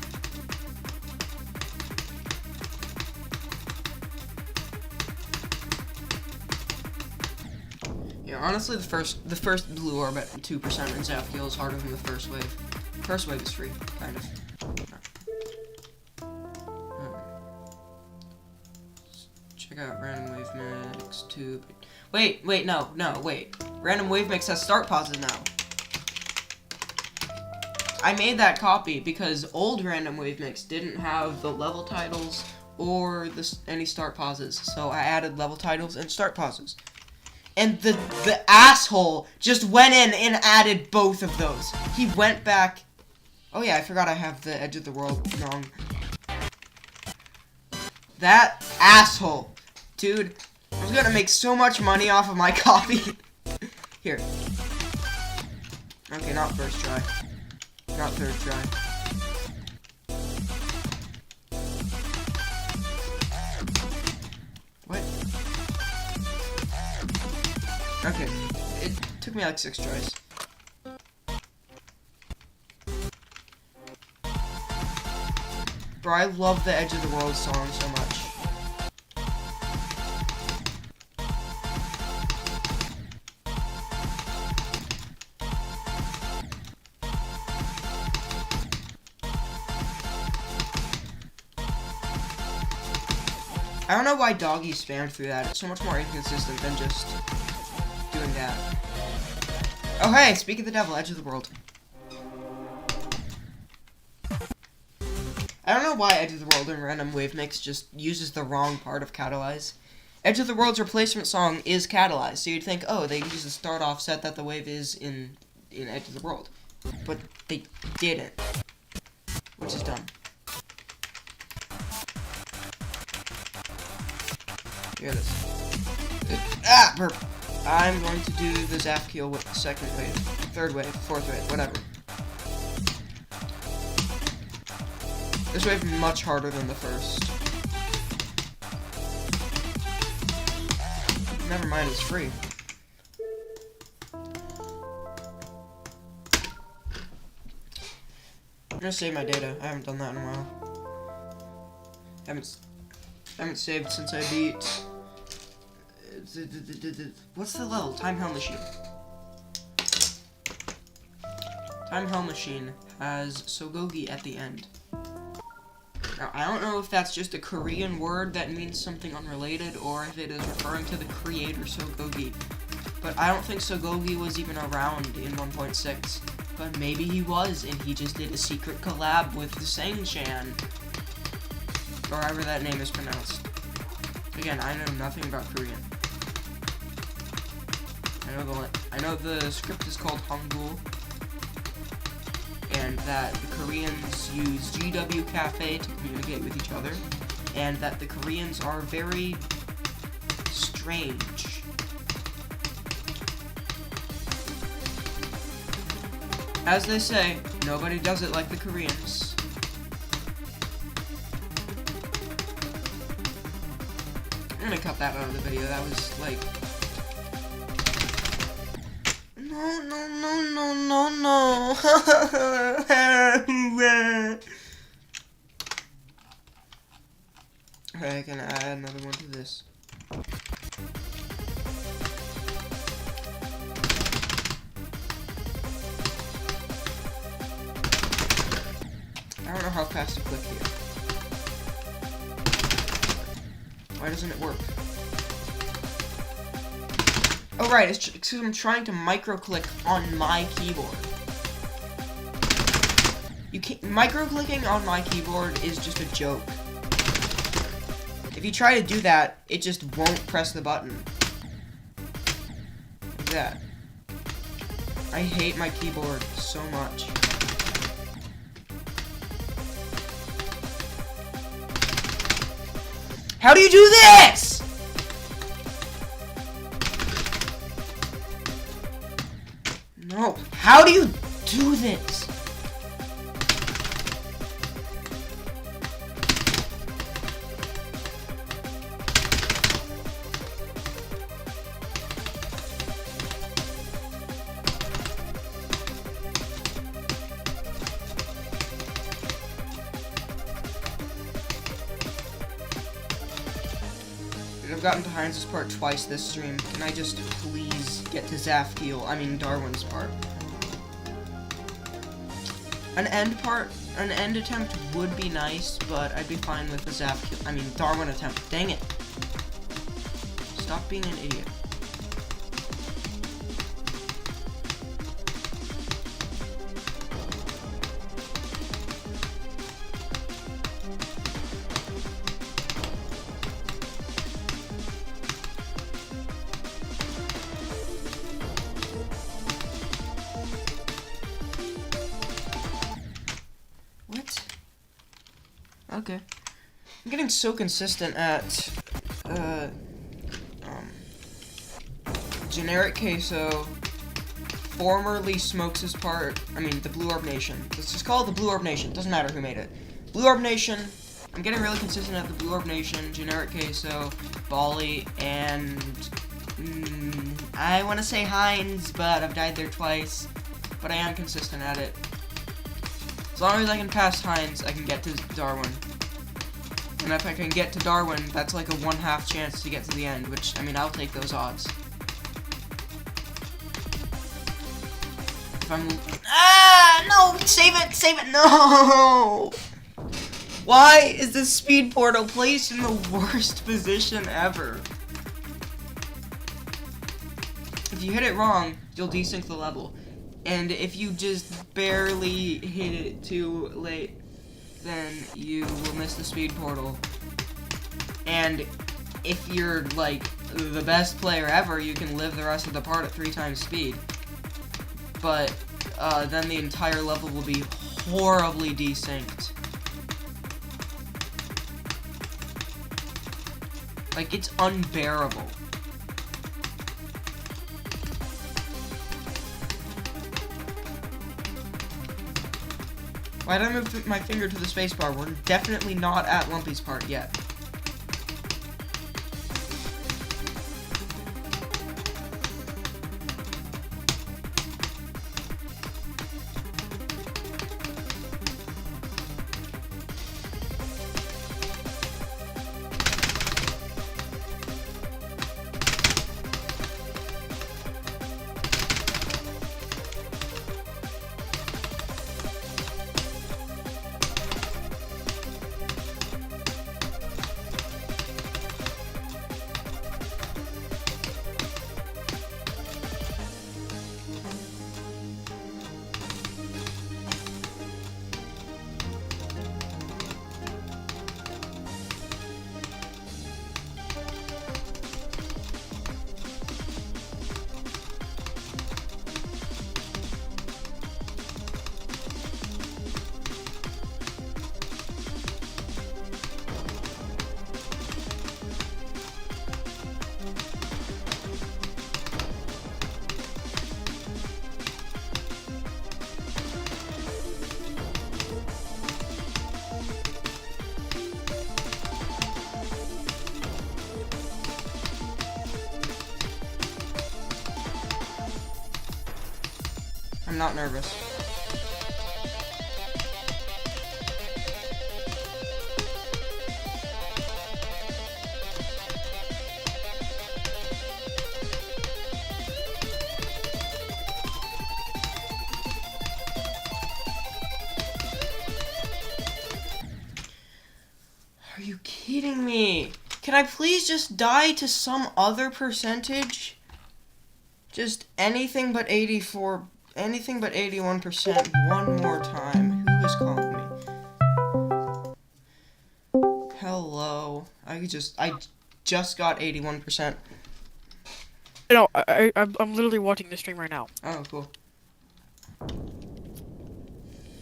Yeah, honestly, the first blue orb at 2% in Zapkiel is harder than the first wave. First wave is free, kind of. Check out random wave mix 2. Wait, no, wait. Random wave mix has start pauses now. I made that copy because old random wave mix didn't have the level titles or any start pauses, so I added level titles and start pauses. And the asshole just went in and added both of those. He went back. Oh yeah, I forgot I have the Edge of the World wrong. That asshole, dude. I was gonna make so much money off of my copy. Here. Okay, not first try. Not third try. What? Okay. It took me like 6 tries. Bro, I love the Edge of the World song so much. I don't know why Doggy spammed through that. It's so much more inconsistent than just doing that. Oh hey, speak of the devil, Edge of the World. I don't know why Edge of the World and Random Wave Mix just uses the wrong part of Catalyze. Edge of the World's replacement song is Catalyze, so you'd think, oh, they use the start offset that the wave is in Edge of the World. But they didn't. Which is dumb. Hear this. Burp. I'm going to do the Zapkiel with the second wave, third wave, fourth wave, whatever. This wave is much harder than the first. Never mind, it's free. I'm gonna save my data. I haven't done that in a while. Haven't saved since I beat. What's the level? Time Hell Machine. Time Hell Machine has Sogogi at the end. Now, I don't know if that's just a Korean word that means something unrelated, or if it is referring to the creator Sogogi. But I don't think Sogogi was even around in 1.6. But maybe he was, and he just did a secret collab with the Sang-chan. Or however that name is pronounced. Again, I know nothing about Korean. I know the script is called Hangul, and that the Koreans use GW Cafe to communicate with each other, and that the Koreans are very strange. As they say, nobody does it like the Koreans. I'm gonna cut that out of the video. That was like... No. Alright, I can add another one to this. I don't know how fast to click here. Why doesn't it work? Oh right, it's because I'm trying to micro-click on my keyboard. You can't, micro-clicking on my keyboard is just a joke. If you try to do that, it just won't press the button. Like that. I hate my keyboard so much. How do you do this? No. How do you do this? I've gotten to Heinz's part twice this stream. Can I just please get to Darwin's part? An end attempt would be nice, but I'd be fine with the Darwin attempt. Dang it. Stop being an idiot. Okay. I'm getting so consistent at, Generic Queso, formerly Smokes' part, the Blue Orb Nation. Let's just call it the Blue Orb Nation, doesn't matter who made it. Blue Orb Nation, I'm getting really consistent at the Blue Orb Nation, Generic Queso, Bali, and, I want to say Heinz, but I've died there twice, but I am consistent at it. As long as I can pass Heinz, I can get to Darwin. And if I can get to Darwin, that's like a 1/2 chance to get to the end, which, I'll take those odds. If I'm... No! Save it! No! Why is this speed portal placed in the worst position ever? If you hit it wrong, you'll desync the level. And if you just barely hit it too late, then you will miss the speed portal. And if you're, like, the best player ever, you can live the rest of the part at 3 times speed. But, then the entire level will be horribly desynced. Like, it's unbearable. Why did I move my finger to the spacebar? We're definitely not at Lumpy's part yet. I'm not nervous. Are you kidding me? Can I please just die to some other percentage? Just anything but 84, anything but 81% one more time. Who is calling me? Hello. I just got 81%. No, I'm literally watching the stream right now. Oh, cool.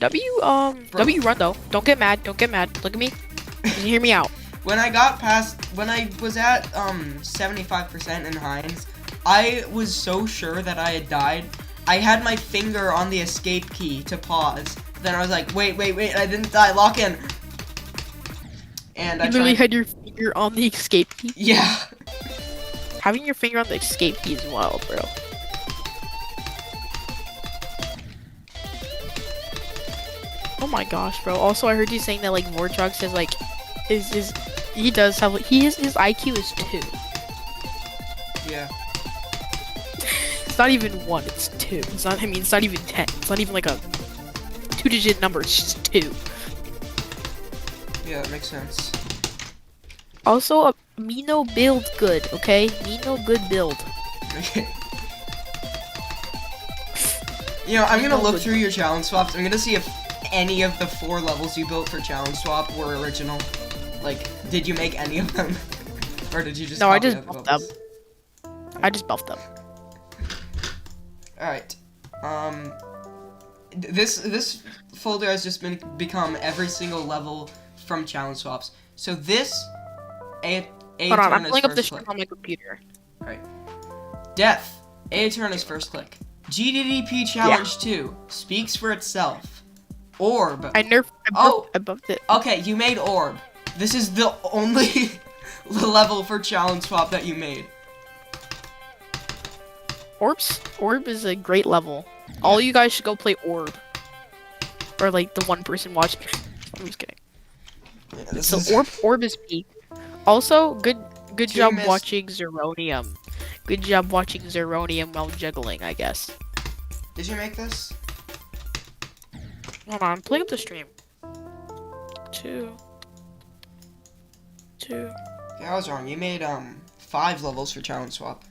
W run though. Don't get mad. Don't get mad. Look at me. Just hear me out. When I was at 75% in Heinz, I was so sure that I had died. I had my finger on the escape key to pause. Then I was like, wait, I didn't die. Lock in. And You literally had your finger on the escape key. Yeah. Having your finger on the escape key is wild, bro. Oh my gosh, bro. Also, I heard you saying that like Vortrox is like, his IQ is 2. Yeah. It's not even 1. It's 2. It's not. I mean, it's not even 10. It's not even like a 2-digit number. It's just 2. Yeah, that makes sense. Also, Mino build good. Okay, Mino good build. Okay. You know, I'm gonna look through your challenge swaps. I'm gonna see if any of the 4 levels you built for challenge swap were original. Like, did you make any of them? Or did you just No, I copy just other buffed them. levels? I just buffed them. Alright. This folder has just become every single level from challenge swaps. So this A Hold on, turn I'm is pulling up the first stream click. on my computer. Alright. Death. A turn is first click. GDDP challenge 2 speaks for itself. Orb. I buffed it. Okay, you made orb. This is the only level for challenge swap that you made. Orb is a great level. All you guys should go play Orb. Or like the one person watching. I'm just kidding. Yeah, So Orb is peak. Also, good job missed. watching Zeronium. Good job watching Zeronium while juggling, I guess. Did you make this? Hold on, I'm pulling up the stream. 2. Yeah, I was wrong. You made 5 levels for challenge swap.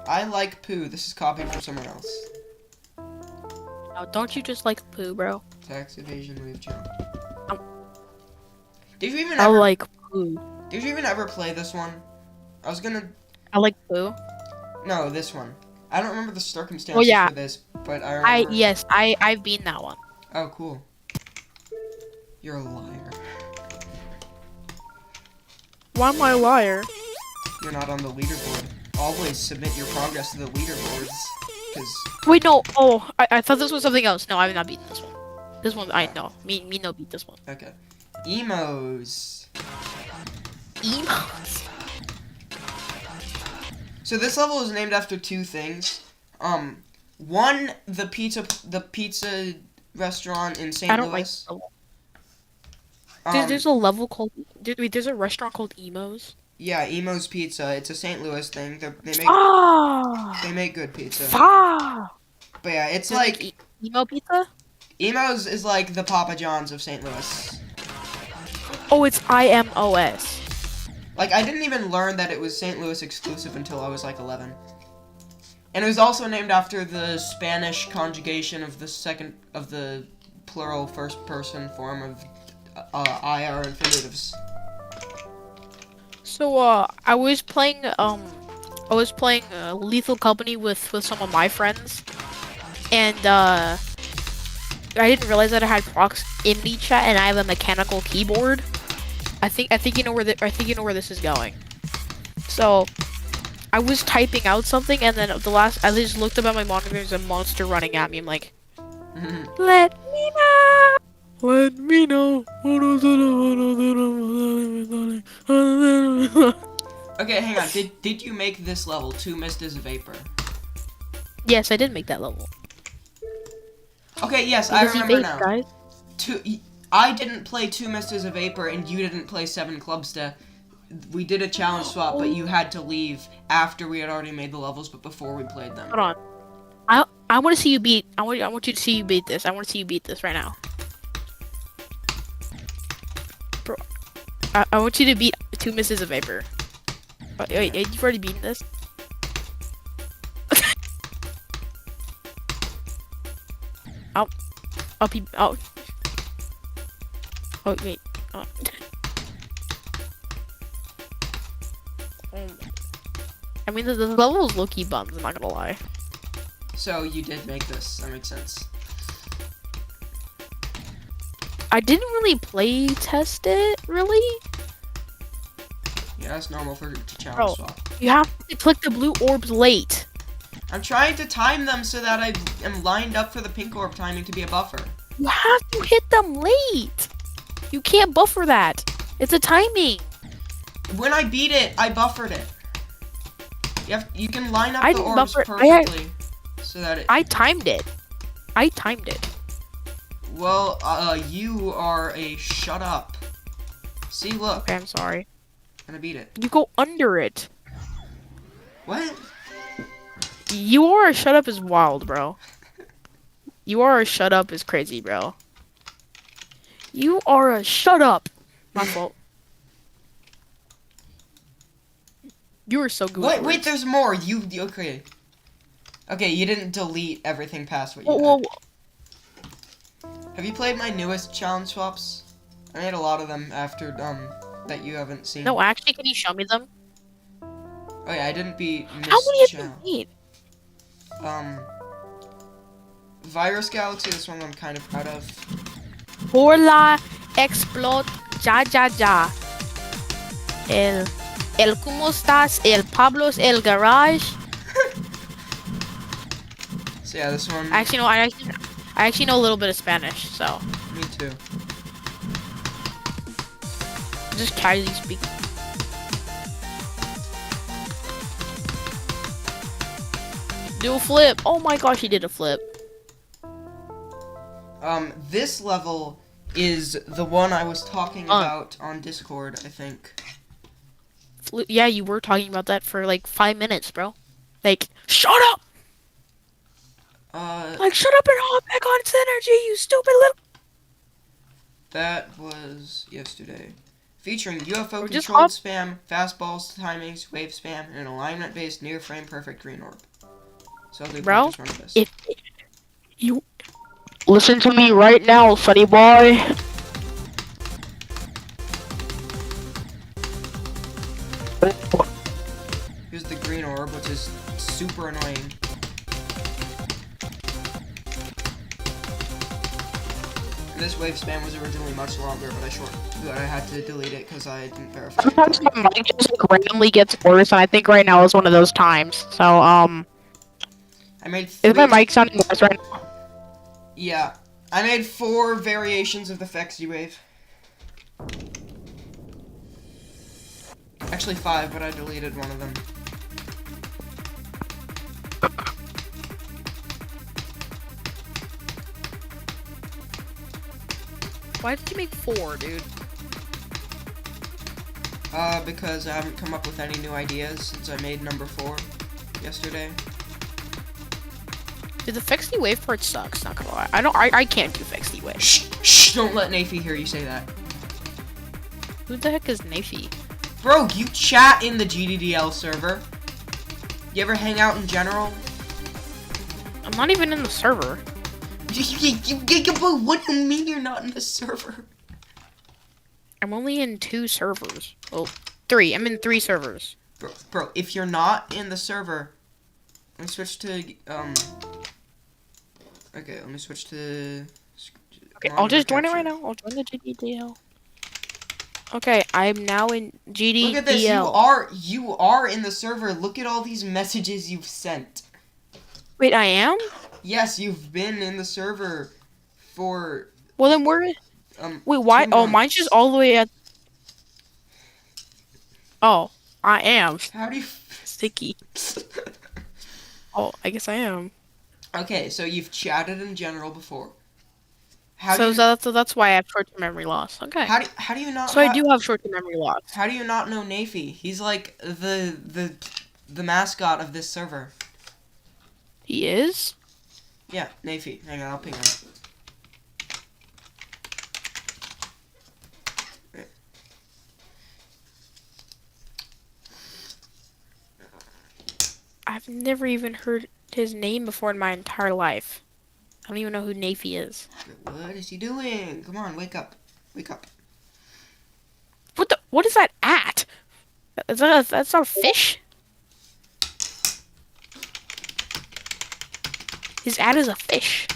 I like poo. This is copied from someone else. Oh, don't you just like poo, bro? Tax evasion, leave challenge. Um, Did you even I ever? like poo. Did you even ever play this one? I was gonna. I like poo. No, this one. I don't remember the circumstances Oh, yeah. for this, but I remember. Yes, I've been that one. Oh, cool. You're a liar. Why am I a liar? You're not on the leaderboard. Always submit your progress to the leaderboards, because Wait, no. Oh, I thought this was something else. No, I have not beaten this one. This one, I know. Me no beat this one. okay. Emos. Emos. So this level is named after 2 things. One, the pizza restaurant in St. I don't like. Louis. There's a level called. Wait, there's a restaurant called Emos. Yeah, Emo's Pizza. It's a St. Louis thing. They make good pizza. But yeah, it's like Emo pizza. Emo's is like the Papa John's of St. Louis. Oh, it's IMOS. Like, I didn't even learn that it was St. Louis exclusive until I was like 11. And it was also named after the Spanish conjugation of the plural first person form of IR infinitives. So I was playing Lethal Company with some of my friends, and I didn't realize that I had procs in the chat, and I have a mechanical keyboard. I think you know where where this is going. So I was typing out something, and then I just looked up at my monitor. There's a monster running at me. I'm like, let me know. Let me know. Okay, hang on. Did you make this level? 2 mist is vapor. Yes, I did make that level. Okay, yes, I Because he remember vaped, now. guys. I didn't play 2 Misters of Vapor, and you didn't play 7 Clubsta. We did a challenge swap, but you had to leave after we had already made the levels, but before we played them. Hold on. I want to see you beat. I want you to see you beat this. I want to see you beat this right now. Bro, I want you to beat 2 misses of vapor. Wait, you've already beaten this? Oh, wait. Oh. I mean, the level is low-key bums, I'm not gonna lie. So you did make this. That makes sense. I didn't really play test it, really. Yeah, that's normal for challenge Bro. swap. You have to click the blue orbs late. I'm trying to time them so that I am lined up for the pink orb timing to be a buffer. You have to hit them late. You can't buffer that. It's a timing. When I beat it, I buffered it. You can line up I the didn't orbs buffer- perfectly so that it. I timed it. Well, you are a shut up. See, look, Okay, I'm sorry. and I beat it. You go under it. What? You are a shut up is wild, bro. You are a shut up is crazy, bro. You are a shut up. My fault. You were so good. Wait, there's more. Okay. Okay, you didn't delete everything past what you Whoa, had. Have you played my newest challenge swaps? I made a lot of them after that you haven't seen. No, actually, can you show me them? Oh yeah, I didn't beat Miss How many have Chow. you made? Virus Galaxy, this one I'm kind of proud of. Hola, explode, ja. El ¿cómo estás? El Pablo's El Garage. So yeah, this one. I actually know a little bit of Spanish, so Me too. just casually speak. Do a flip. Oh my gosh, he did a flip. This level is the one I was talking about on Discord, I think. Yeah, you were talking about that for like 5 minutes, bro. Like, shut up! Like, shut up and hop back on Synergy, you stupid little. That was yesterday. Featuring UFO Or just controlled hop- spam, fastballs, timings, wave spam, and an alignment based near frame perfect green orb. So I'll do Bro, practice run of this. if you listen to me right now, funny boy. Here's the green orb, which is super annoying. And this wave spam was originally much longer, but I had to delete it because I didn't verify. Sometimes my mic just like randomly gets worse, and I think right now is one of those times. So I made is my 3 mic sounding worse right now? Yeah. I made 4 variations of the Fexy wave. Actually 5, but I deleted one of them. Why did you make 4, dude? Because I haven't come up with any new ideas since I made number 4 yesterday. Dude, the Fexy wave part sucks. Not gonna lie. I can't do Fexy wave. Shh! Don't let Nafy hear you say that. Who the heck is Nafy? Bro, you chat in the GDDL server. You ever hang out in general? I'm not even in the server. What do you mean you're not in the server? I'm only in 2 servers. Well, 3. I'm in 3 servers. Bro, if you're not in the server, let me switch to, okay, let me switch to... Okay, I'll just join it right now. I'll join the GDDL. Okay, I'm now in GDDL. Look at this, you are in the server. Look at all these messages you've sent. Wait, I am? Yes, you've been in the server for... Well, then where... Wait, why? 2 Oh, months. mine's just all the way at... Oh, I am. How do you... Sticky. Oh, I guess I am. Okay, so you've chatted in general before. So that's why I have short-term memory loss. Okay. How do you not So I do have short-term memory loss. how do you not know Nafy? He's like the mascot of this server. He is? Yeah, Nafy. Hang on, I'll ping him. I've never even heard his name before in my entire life. I don't even know who Nafy is. What is he doing? Come on, wake up. Wake up. What is that at? That's not a fish? His ad is a fish.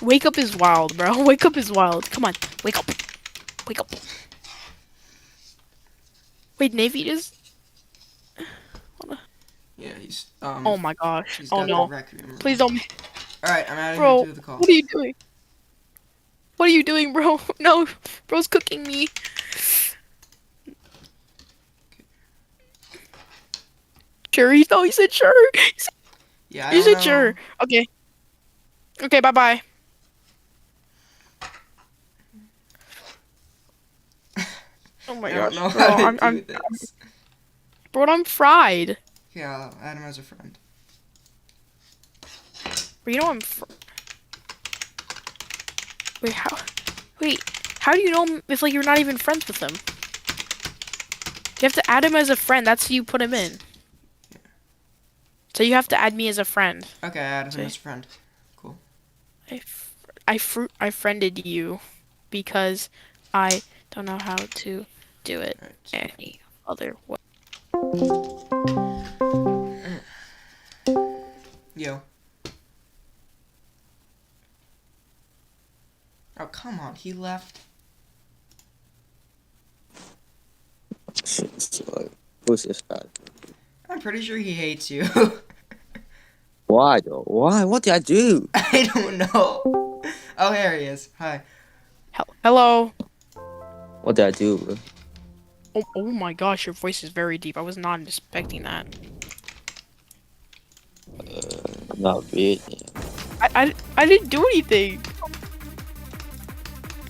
Wake up is wild, bro. Wake up is wild. Come on, wake up. Wake up. Wait, Navy just... Yeah, he's Oh my gosh. he's Oh got no. the rec room. Please don't... Alright, I'm adding Bro, him to the call. what are you doing? What are you doing, bro? No, bro's cooking me. Sure, he said sure. Yeah, I He don't said sure. know. Okay. Okay, bye-bye. Oh my I don't gosh, know bro, how to do this. bro, I'm fried. Yeah, I'll add him as a friend. Bro, you know Wait, how do you know him if, like, you're not even friends with him? You have to add him as a friend. That's who you put him in. Yeah. So you have to add me as a friend. Okay, I added him Okay. as a friend. Cool. I friended you because I don't know how to do it Alright, so any other way. yo. Oh, come on, he left. Who's this guy? I'm pretty sure he hates you. Why though? Why? What did I do? I don't know. Oh, here he is. Hi. Hello. What did I do, bro? Oh my gosh, your voice is very deep. I was not expecting that. Not really. I didn't do anything.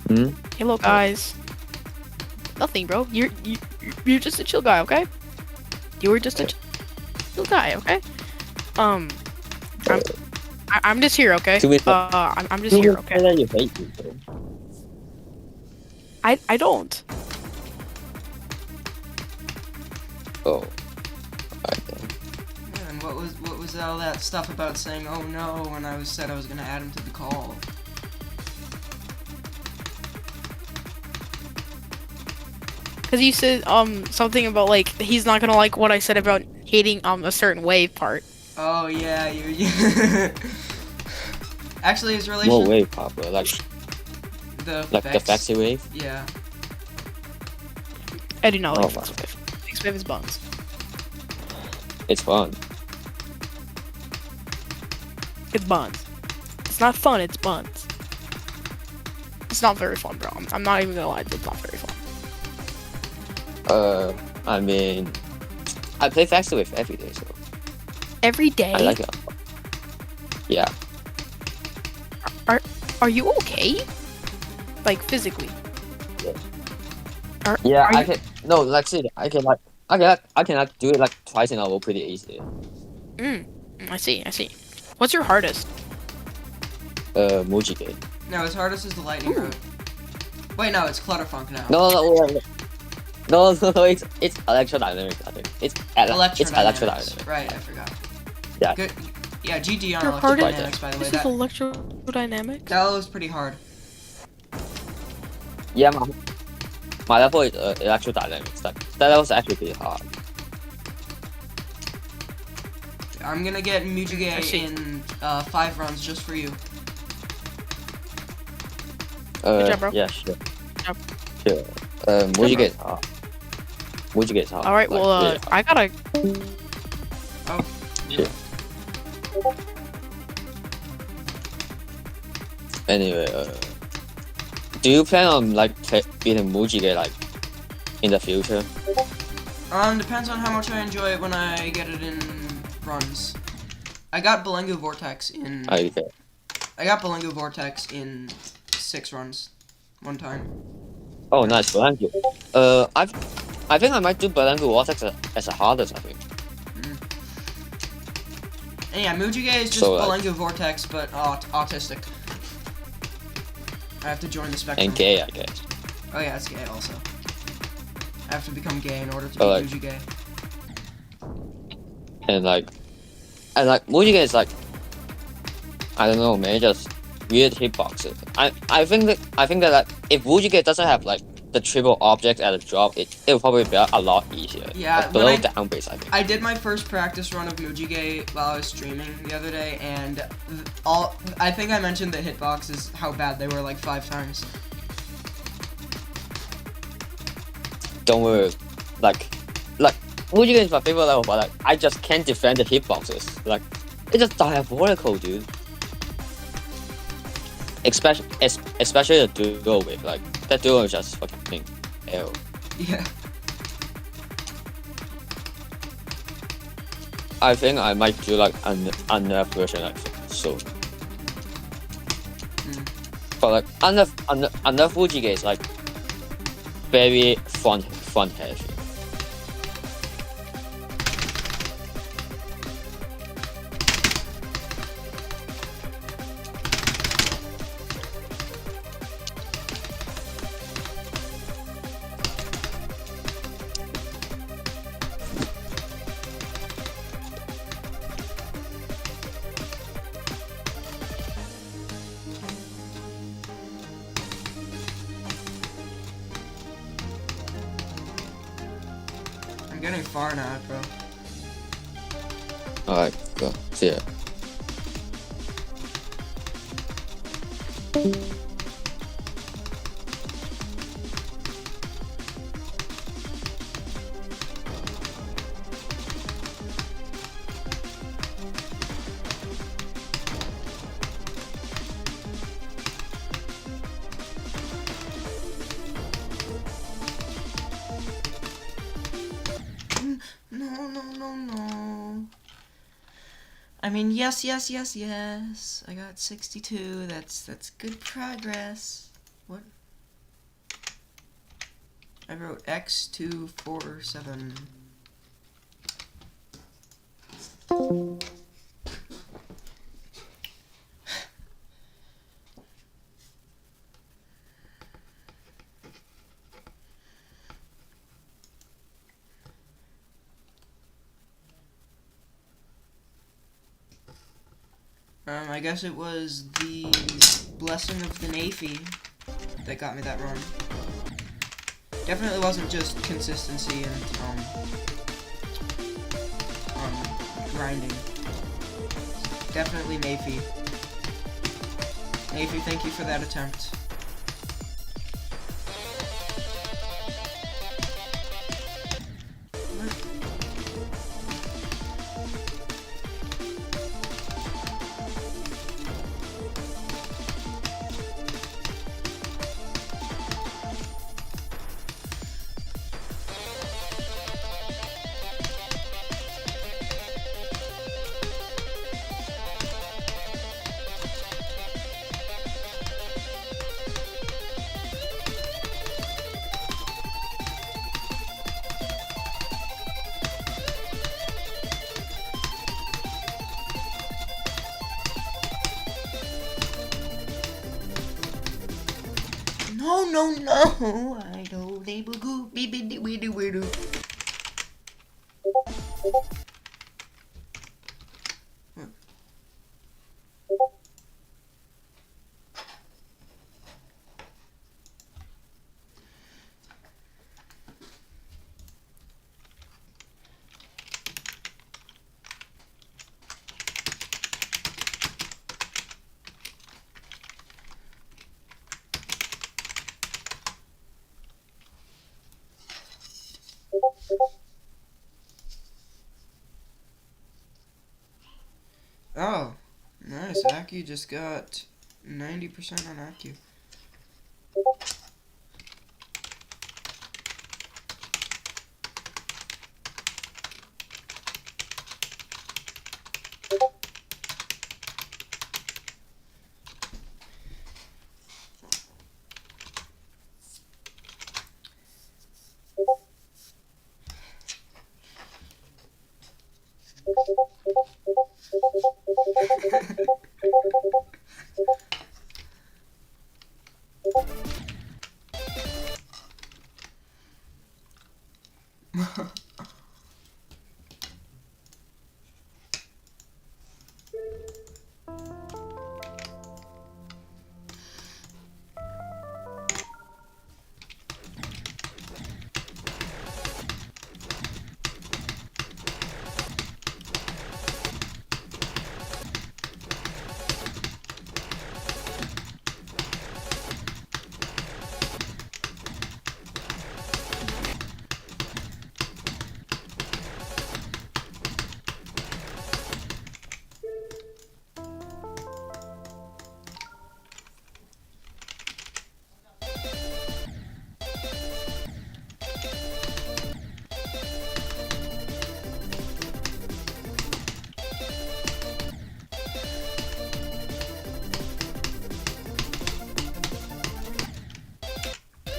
Hmm? Hello guys. Nothing, bro. You're just a chill guy, okay? You were just a chill guy, okay? I'm just here, okay? To be- I'm just here, okay? That you hate me, bro. I don't. Oh. Alright then. And what was all that stuff about saying oh no when I said I was gonna add him to the call? Cause you said something about like he's not gonna like what I said about hating a certain wave part. Oh yeah, you. Actually, his relation. What wave, Papa? Like The the Vex. Vlacc wave? Yeah. I do not like Oh, Vex wave. Vex wave is buns. It's fun. It's buns. It's not fun. It's buns. It's not very fun, bro. I'm not even gonna lie. It's not very fun. I mean, I play Vlacc wave every day, so Every day. I like it. Yeah. Are you okay? Like physically? Yeah, Are I you- can. No, like, see, I can do it like twice in a row pretty easily. I see. What's your hardest? Muji game. No, his hardest is the lightning road. Wait, no, it's Clutterfunk now. No, it's electrodynamics. I think it's electrodynamics. Right, I forgot. Yeah. Good. Yeah, GG on Your hardest- electrodynamics, by the way. This is electrodynamics. That was pretty hard. Yeah, my level is electrodynamics. That was actually pretty hard. I'm gonna get I see. Mujige in 5 runs just for you. Good job, bro. Yeah, sure. Good job. Sure. Muji gets hard. Muji gets hard. All right. Like, Well, really I gotta. Oh. Sure. Anyway, do you plan on like beating Muji like in the future? Depends on how much I enjoy it when I get it in runs. I got Belengu Vortex in. Okay. I got Belengu Vortex in 6 runs, one time. Oh, nice, Belengu. I think I might do Belengu Vortex as a hardest, I think. And yeah, Mujige is just So, like- Belengu Vortex, but autistic. I have to join the spectrum. And gay, I guess. Oh yeah, it's gay also. I have to become gay in order to be Oh, like- Mujige. And Mujige is like, I don't know, man, just weird hitboxes. I think that like, if Mujige doesn't have like the triple object at a drop, it'll probably be a lot easier. Yeah, like, below when down base, I think. I did my first practice run of Mujige while I was streaming the other day, and I think I mentioned the hitboxes, how bad they were like 5 times. Don't worry, like Mujige is my favorite level, but like I just can't defend the hitboxes. Like it's just diabolical, dude. Especially the duo wave, like that duo is just fucking hell. Yeah. I think I might do like a nerf version like so. But like unnerf Mujige is like very front heavy. I'm getting far now, bro. Alright, go. See ya. No. I mean, yes. I got 62. That's good progress. What? I wrote X247. I guess it was the blessing of the Navy that got me that run. Definitely wasn't just consistency and grinding. Definitely Navy. Navy, thank you for that attempt. No, I don't neighbor goo be be we do. Oh, nice. Accu just got 90% on Accu.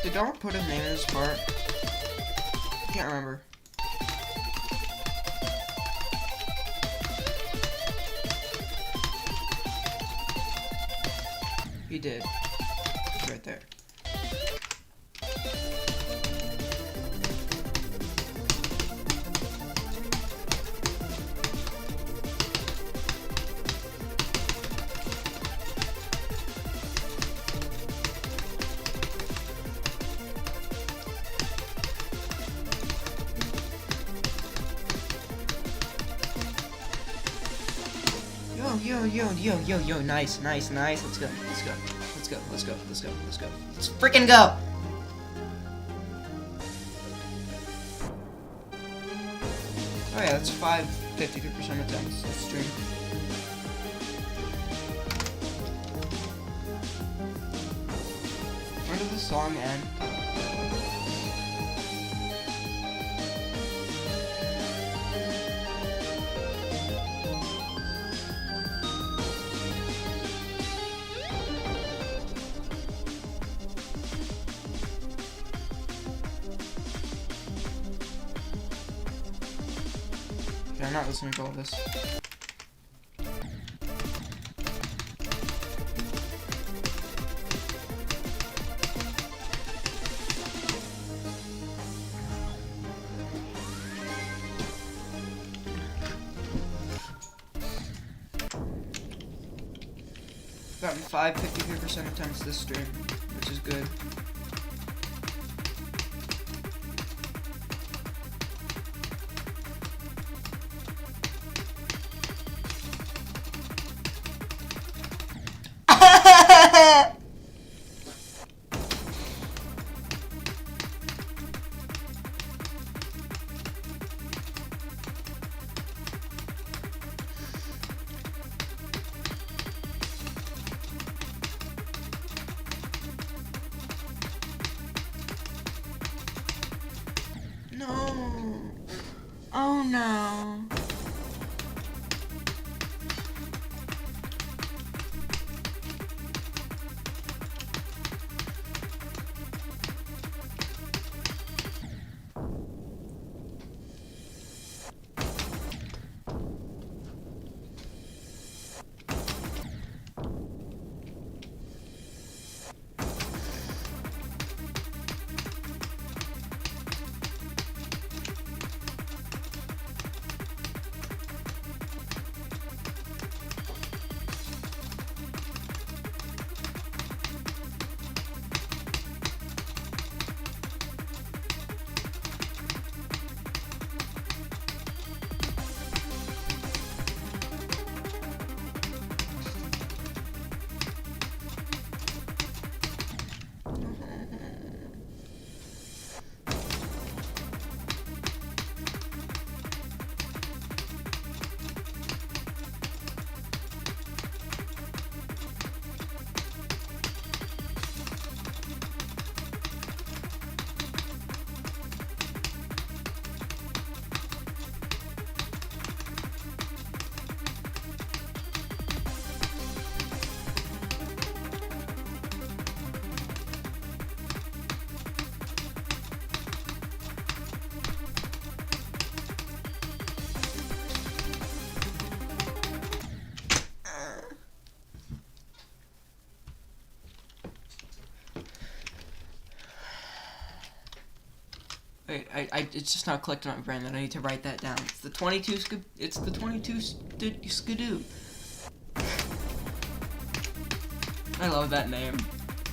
Did Donald put his name in this part? I can't remember. He did. It's right there. Yo, nice. Let's go. Let's freaking go! Oh yeah, that's 53% attempts. That's stream. When does the song end? I'm not listening to all this. Gotten 53% attempts this stream, which is good. No. Oh no. Wait, it's just not clicked on my brain that I need to write that down. It's the 22 Skidoo. I love that name.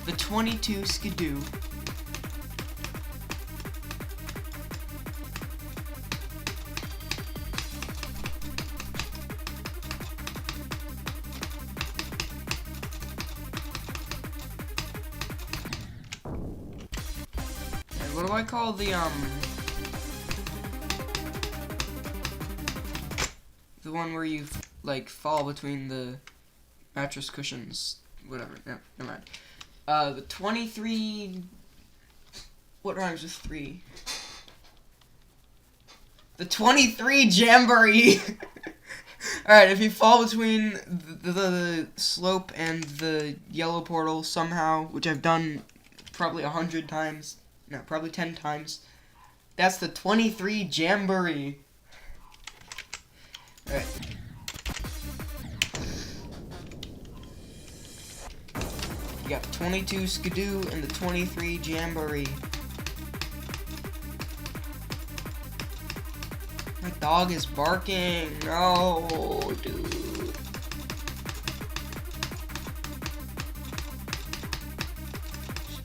The 22 Skidoo. And what do I call the one where you like fall between the mattress cushions? Whatever. No, never mind. The 23. What rhymes with 3? The 23 Jamboree. All right. If you fall between the slope and the yellow portal somehow, which I've done probably 100 times, no, probably 10 times, that's the 23 Jamboree. All right. You got the 22 Skidoo and the 23 Jamboree. My dog is barking. No, dude.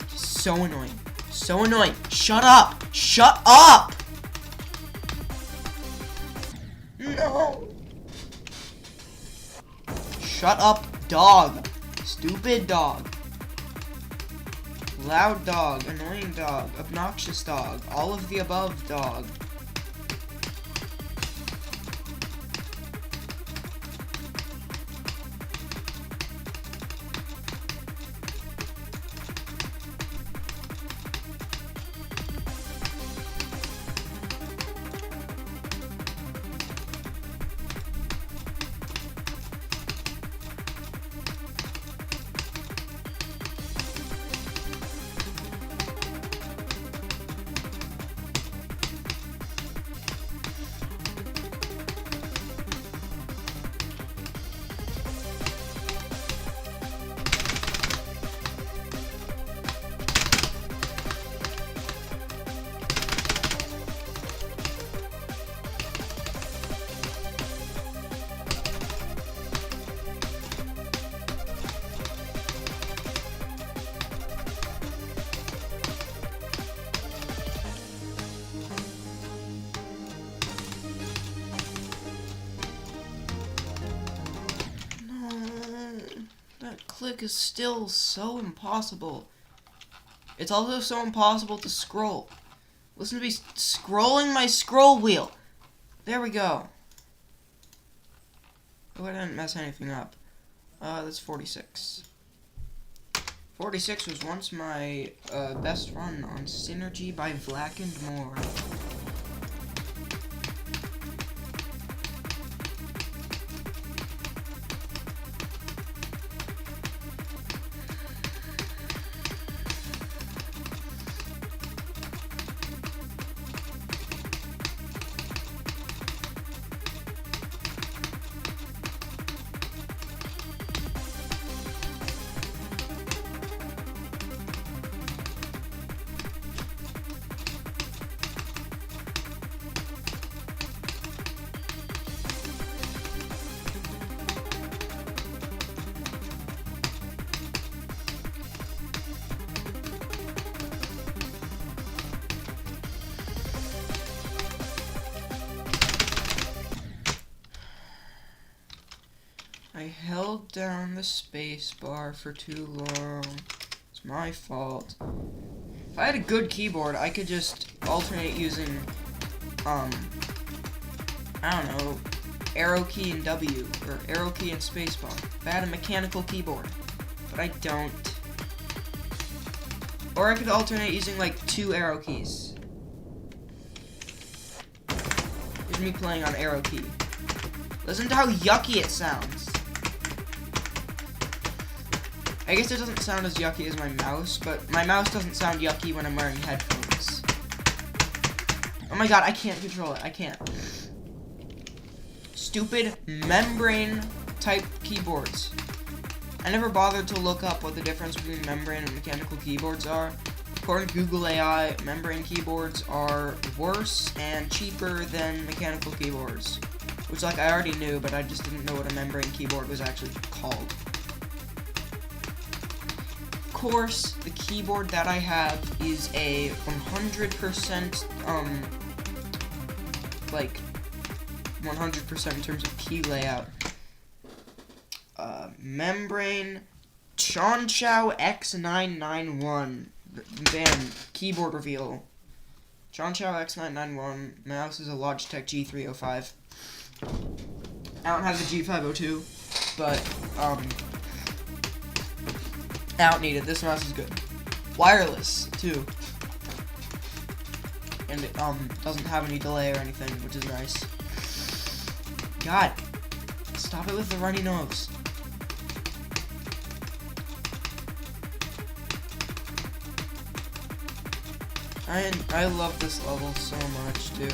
So annoying. So annoying. Shut up. Shut up. No. Shut up, dog. Stupid dog. Loud dog, annoying dog, obnoxious dog, all of the above dog. That click is still so impossible. It's also so impossible to scroll. Listen to me scrolling my scroll wheel. There we go. Oh, I didn't mess anything up. That's 46. 46 was once my best run on Synergy by Vlacc and more. I held down the space bar for too long. It's my fault. If I had a good keyboard, I could just alternate using, I don't know, arrow key and W, or arrow key and space bar. If I had a mechanical keyboard, but I don't. Or I could alternate using like 2 arrow keys. Here's me playing on arrow key. Listen to how yucky it sounds. I guess it doesn't sound as yucky as my mouse, but my mouse doesn't sound yucky when I'm wearing headphones. Oh my god, I can't control it. I can't. Stupid membrane type keyboards. I never bothered to look up what the difference between membrane and mechanical keyboards are, According to Google AI, membrane keyboards are worse and cheaper than mechanical keyboards. Which, like, I already knew, but I just didn't know what a membrane keyboard was actually called. Of course, the keyboard that I have is a 100%, like, 100% in terms of key layout. Membrane Chonchow X991. Bam, keyboard reveal. Chonchow X991. Mouse is a Logitech G305. I don't have the G502, but, I don't need it. This mouse is good. Wireless, too. And it, doesn't have any delay or anything, which is nice. God, stop it with the runny nose. I love this level so much, dude.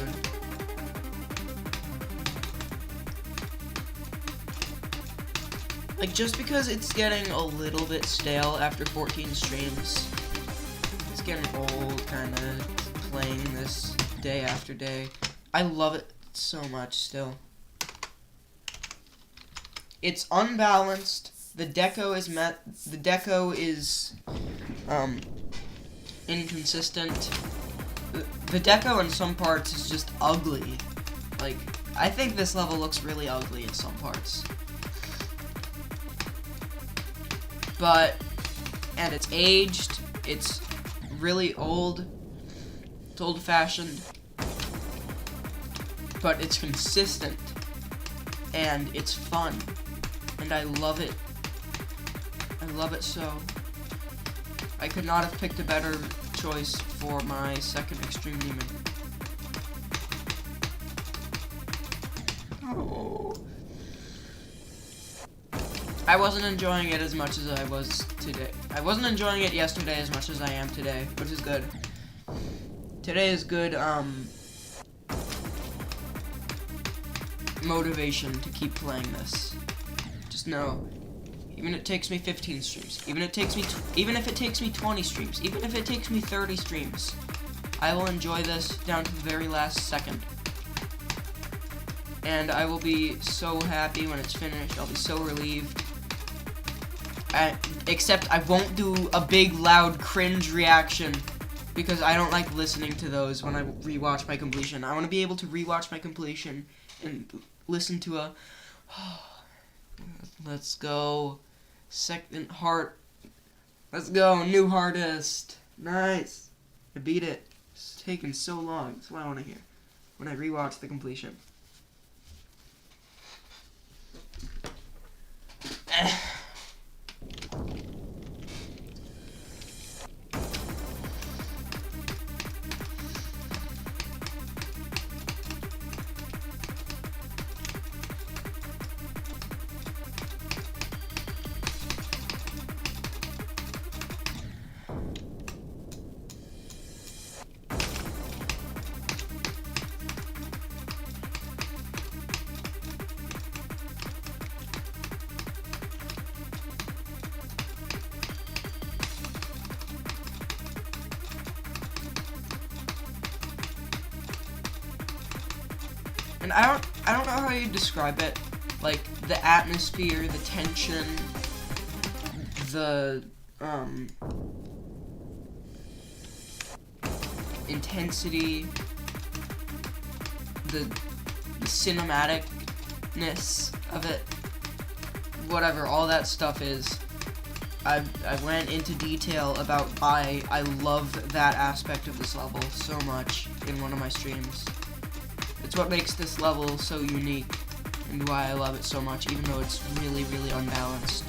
Like, just because it's getting a little bit stale after 14 streams, it's getting old, kinda, playing this day after day. I love it so much still. It's unbalanced. The deco is inconsistent. The deco in some parts is just ugly. Like, I think this level looks really ugly in some parts. And it's aged, it's really old, it's old-fashioned, but it's consistent, and it's fun, and I love it. I love it so. I could not have picked a better choice for my second Extreme Demon. Oh. I wasn't enjoying it as much as I was today. I wasn't enjoying it yesterday as much as I am today, which is good. Today is good, motivation to keep playing this. Just know, even if it takes me 15 streams, even if it takes me 20 streams, even if it takes me 30 streams, I will enjoy this down to the very last second. And I will be so happy when it's finished. I'll be so relieved. Except I won't do a big, loud, cringe reaction, because I don't like listening to those when I rewatch my completion. I want to be able to rewatch my completion and listen to a, let's go, second heart, let's go, new hardest, nice, I beat it. It's taken so long. That's what I want to hear when I rewatch the completion. And I don't know how you describe it, like, the atmosphere, the tension, the, intensity, the cinematicness of it, whatever, all that stuff is. I went into detail about why I love that aspect of this level so much in one of my streams. It's what makes this level so unique, and why I love it so much, even though it's really, really unbalanced.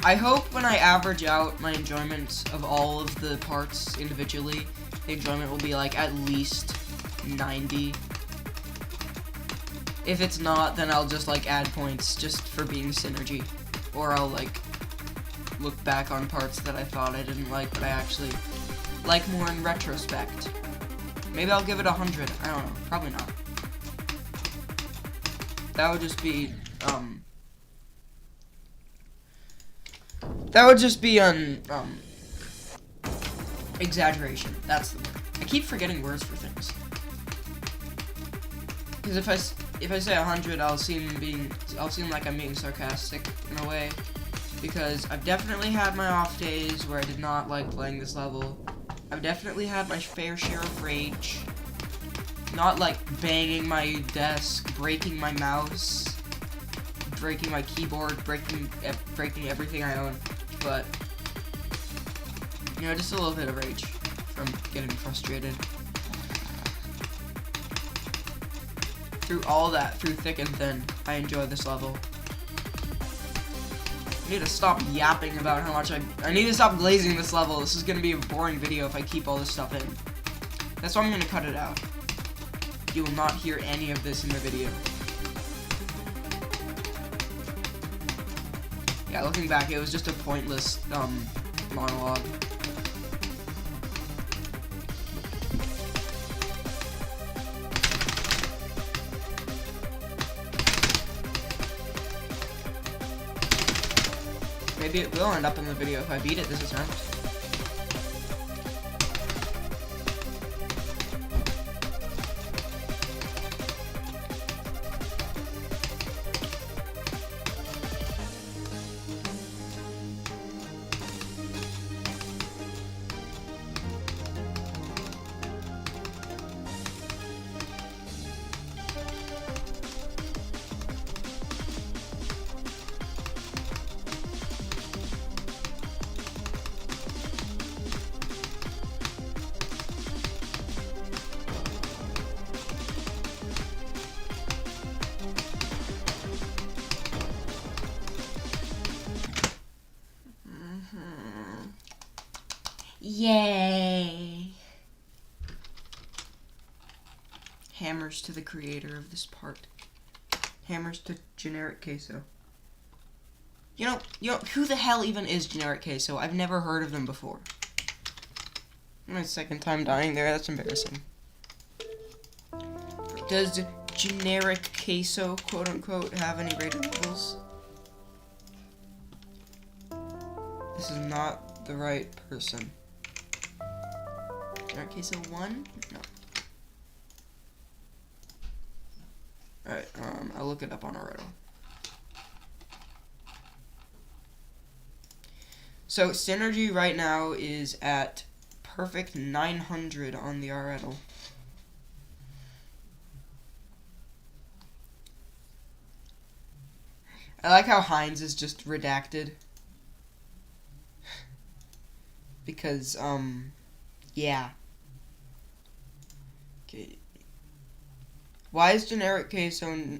I hope when I average out my enjoyment of all of the parts individually, the enjoyment will be like at least 90. If it's not, then I'll just like add points just for being synergy, or I'll like look back on parts that I thought I didn't like, but I actually like more in retrospect. Maybe I'll give it 100. I don't know. Probably not. that would just be that would just be exaggeration. That's the word. I keep forgetting words for things. Because if I say 100, I'll seem like I'm being sarcastic in a way. Because I've definitely had my off days where I did not like playing this level. I've definitely had my fair share of rage. Not like banging my desk, breaking my mouse, breaking my keyboard, breaking everything I own. But you know, just a little bit of rage from getting frustrated. Through all that, through thick and thin, I enjoy this level. I need to stop yapping about how much I need to stop glazing this level. This is gonna be a boring video if I keep all this stuff in. That's why I'm gonna cut it out. You will not hear any of this in the video. Yeah, looking back, it was just a pointless, monologue. Maybe it will end up in the video if I beat it this attempt. Yay! Hammers to the creator of this part. Hammers to generic queso. You know, who the hell even is generic queso? I've never heard of them before. My second time dying there, that's embarrassing. Does generic queso, quote unquote, have any rated levels? This is not the right person. Generic queso 1? No. Alright, I'll look it up on Reddit. So, Synergy right now is at perfect 900 on the RL. I like how Heinz is just redacted. Because, yeah. Okay. Why is generic queso?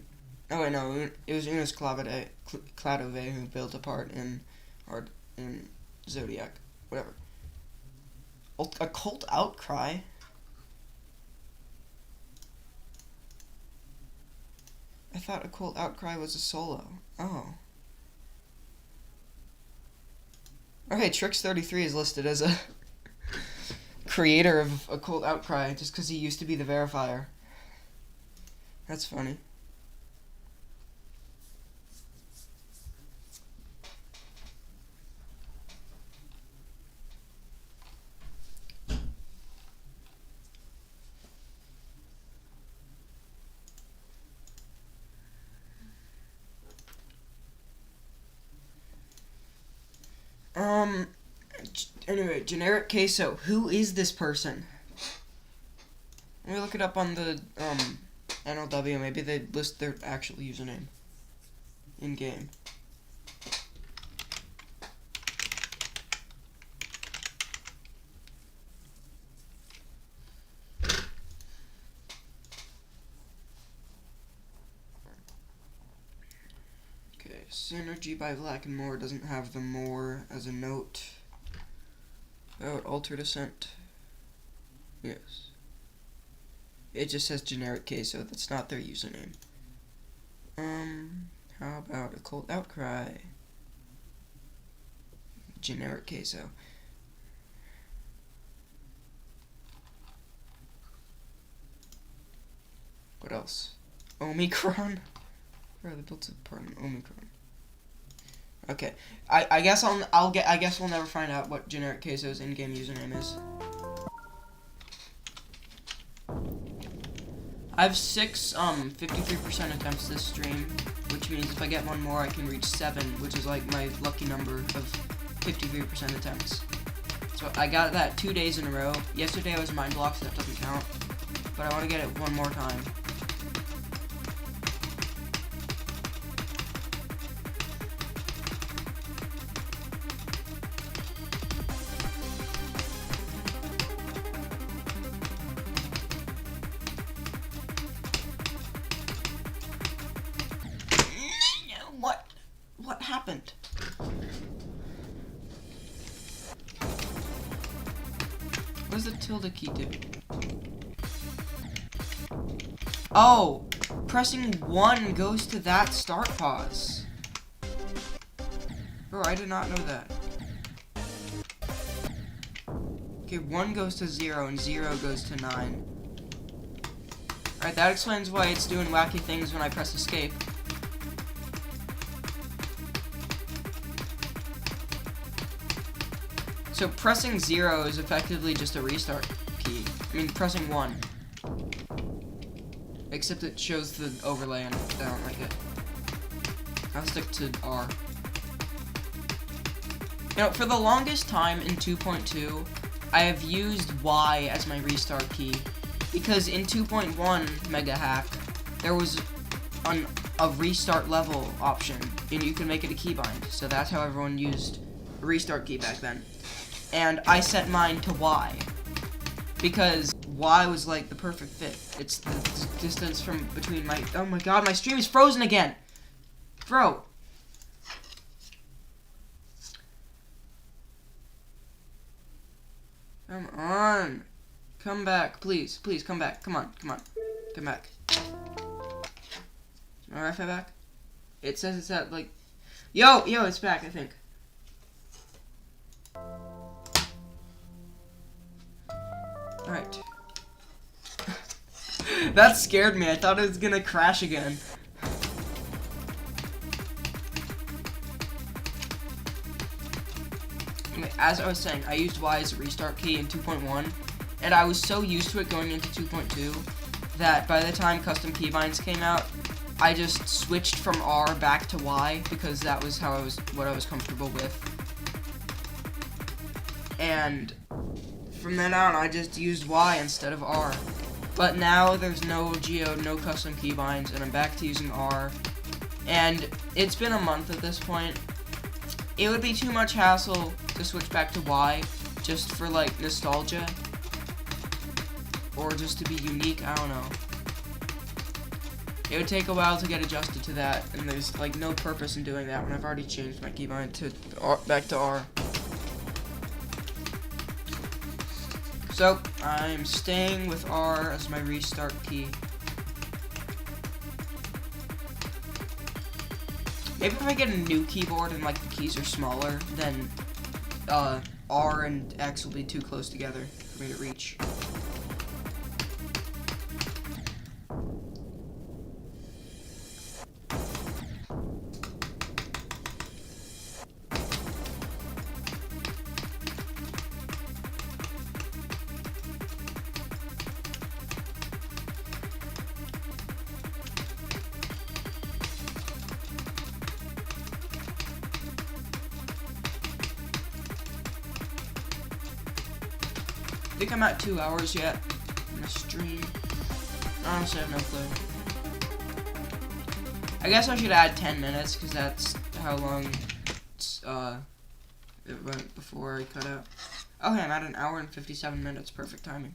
Oh wait, no, it was Unis Cladove who built a part in Zodiac, whatever. Occult Outcry. I thought Occult Outcry was a solo. Oh. Okay, Trix33 is listed as a creator of Occult Outcry just because he used to be the verifier. That's funny. Anyway, generic queso. Who is this person? Let me look it up on the, NLW. Maybe they list their actual username in-game. Okay, Synergy by Vlacc and More doesn't have the more as a note. Oh, Altered Ascent. Yes. It just says generic queso. That's not their username. How about Occult Outcry? Generic queso. What else? Omicron? Bro, they built a part in Omicron. Okay, I guess I guess we'll never find out what generic queso's in-game username is. I have 6 53% attempts this stream, which means if I get one more I can reach 7, which is like my lucky number of 53% attempts. So I got that 2 days in a row. Yesterday I was mind blocked, so that doesn't count. But I want to get it one more time. What happened? What does the tilde key do? Oh, pressing 1 goes to that start pause. Bro, I did not know that. Okay, 1 goes to 0 and 0 goes to 9. Alright, that explains why it's doing wacky things when I press escape. So pressing 0 is effectively just a restart key. I mean, pressing 1. Except it shows the overlay and I don't like it. I'll stick to R. You know, for the longest time in 2.2, I have used Y as my restart key. Because in 2.1 Mega Hack, there was a restart level option, and you can make it a keybind. So that's how everyone used a restart key back then. And I set mine to Y, because Y was like the perfect fit. It's the distance from between my, oh my god, my stream is frozen again! Bro! Come on! Come back, please, please, come back, come on, come on, come back. Is my Wi-Fi back? It says it's at, like, yo, it's back, I think. Alright. That scared me. I thought it was gonna crash again. Anyway, as I was saying, I used Y as a restart key in 2.1, and I was so used to it going into 2.2 that by the time custom keybinds came out, I just switched from R back to Y because that was what I was comfortable with. And from then on, I just used Y instead of R. But now there's no geode, no custom keybinds, and I'm back to using R. And it's been a month at this point. It would be too much hassle to switch back to Y just for like nostalgia. Or just to be unique, I don't know. It would take a while to get adjusted to that, and there's like no purpose in doing that when I've already changed my keybind to R, back to R. So, I'm staying with R as my restart key. Maybe if I get a new keyboard and like the keys are smaller, then R and X will be too close together for me to reach. I think I'm at 2 hours yet in the stream. I honestly have no clue. I guess I should add 10 minutes because that's how long it went before I cut out. Okay, I'm at 1 hour and 57 minutes. Perfect timing.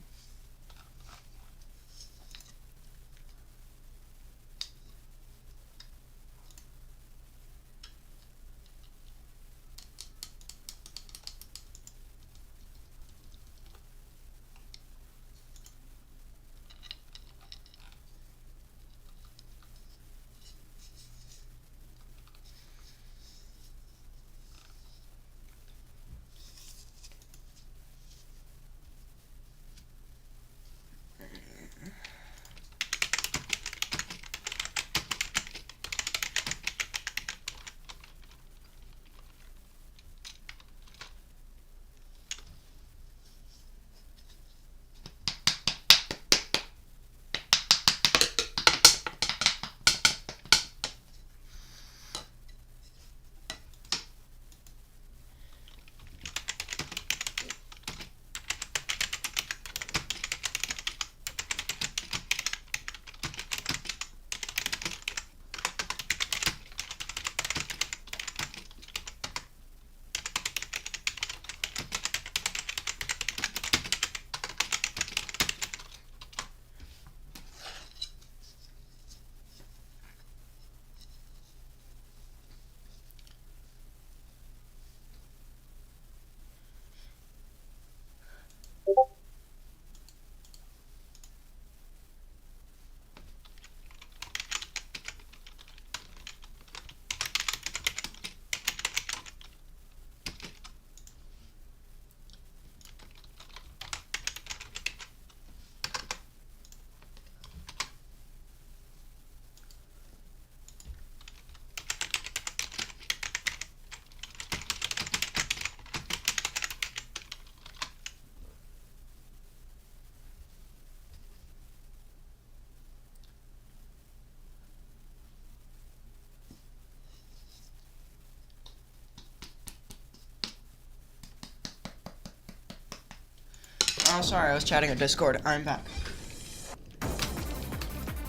Oh, sorry, I was chatting on Discord. I'm back.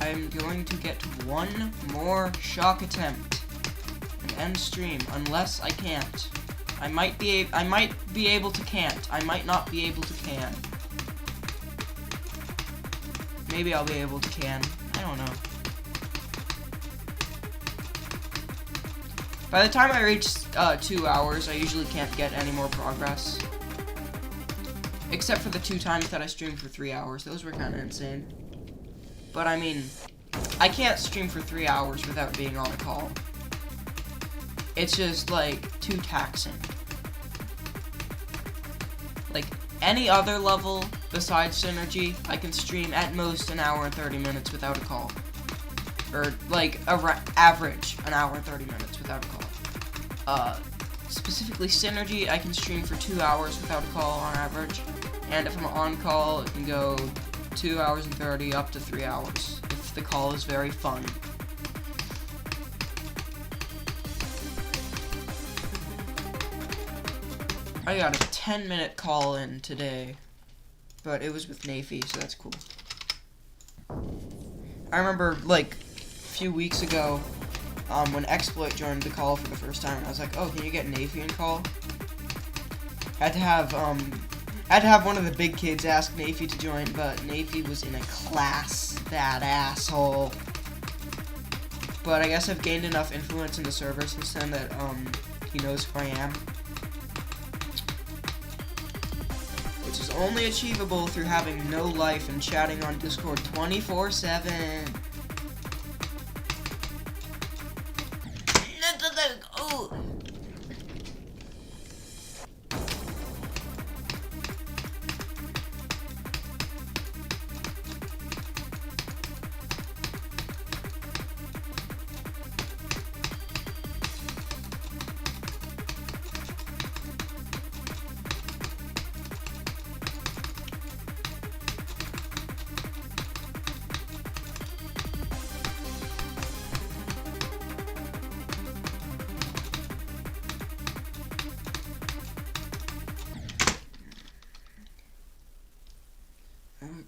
I'm going to get one more shock attempt and end stream, unless I can't. I might be able to can't. I might not be able to can. Maybe I'll be able to can. I don't know. By the time I reach 2 hours, I usually can't get any more progress. Except for the 2 times that I streamed for 3 hours. Those were kind of insane. But I mean, I can't stream for 3 hours without being on a call. It's just, like, too taxing. Like, any other level besides Synergy, I can stream at most an hour and 30 minutes without a call. Or, like, average an hour and 30 minutes without a call. Specifically Synergy, I can stream for 2 hours without a call on average. And if I'm on call, it can go 2 hours and 30 up to 3 hours. If the call is very fun. I got a 10-minute call in today, but it was with Nafy, so that's cool. I remember, like, a few weeks ago, when Exploit joined the call for the first time, I was like, oh, can you get Nafy in call? Had to have one of the big kids ask Nafy to join, but Nafy was in a class, that asshole. But I guess I've gained enough influence in the server since then that, he knows who I am. Which is only achievable through having no life and chatting on Discord 24/7. Oh.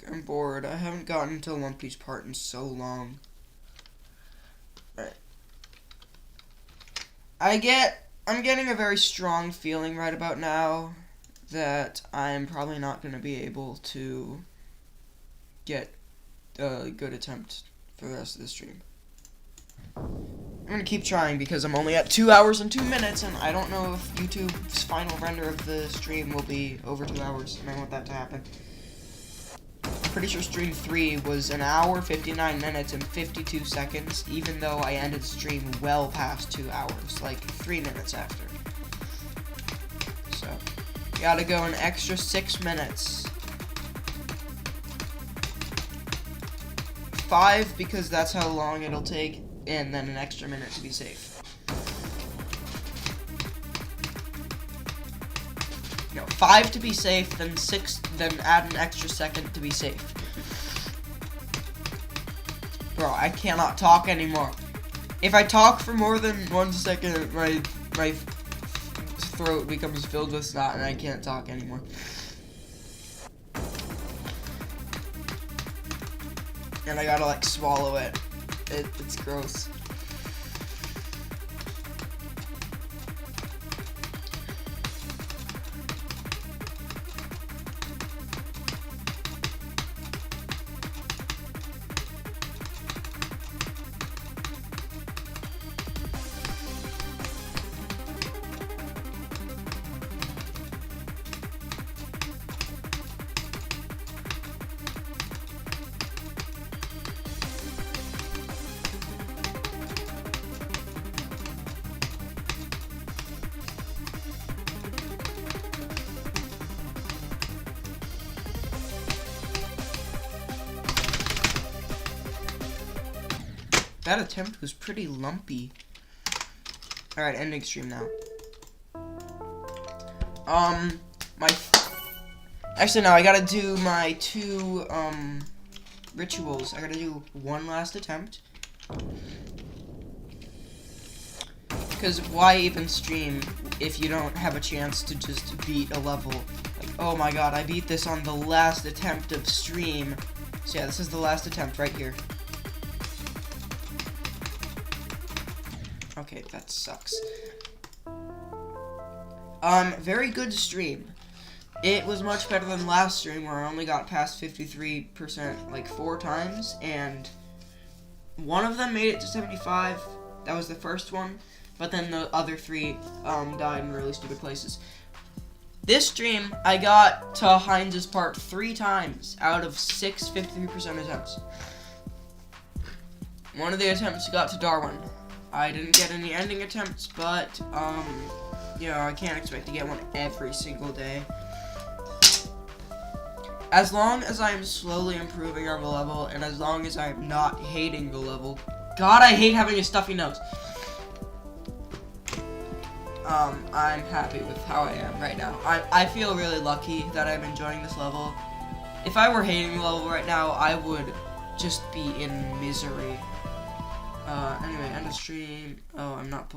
I'm bored. I haven't gotten to Lumpy's part in so long. Right. I'm getting a very strong feeling right about now that I'm probably not going to be able to get a good attempt for the rest of the stream. I'm going to keep trying because I'm only at 2 hours and 2 minutes, and I don't know if YouTube's final render of the stream will be over 2 hours, and I want that to happen. I'm pretty sure stream 3 was an hour, 59 minutes, and 52 seconds, even though I ended the stream well past 2 hours, like 3 minutes after. So, gotta go an extra 6 minutes. 5, because that's how long it'll take, and then an extra minute to be safe. No, 5 to be safe, then 6, then add an extra second to be safe. Bro, I cannot talk anymore. If I talk for more than 1 second, my throat becomes filled with snot and I can't talk anymore. And I gotta, like, swallow it. It's gross. That attempt was pretty lumpy. Alright, ending stream now. Actually, no, I gotta do my 2, rituals. I gotta do one last attempt. Because why even stream if you don't have a chance to just beat a level, like, Oh my god, I beat this on the last attempt of stream. So yeah, this is the last attempt right here. Okay, that sucks. Very good stream. It was much better than last stream where I only got past 53% like 4 times, and one of them made it to 75. That was the first one, but then the other 3 died in really stupid places. This stream, I got to Heinz's part 3 times out of 6 53% attempts. One of the attempts got to Darwin. I didn't get any ending attempts, but, you know, I can't expect to get one every single day. As long as I am slowly improving on the level, and as long as I am not hating the level. God, I hate having a stuffy nose. I'm happy with how I am right now. I feel really lucky that I'm enjoying this level. If I were hating the level right now, I would just be in misery. Anyway, end of stream. Oh, I'm not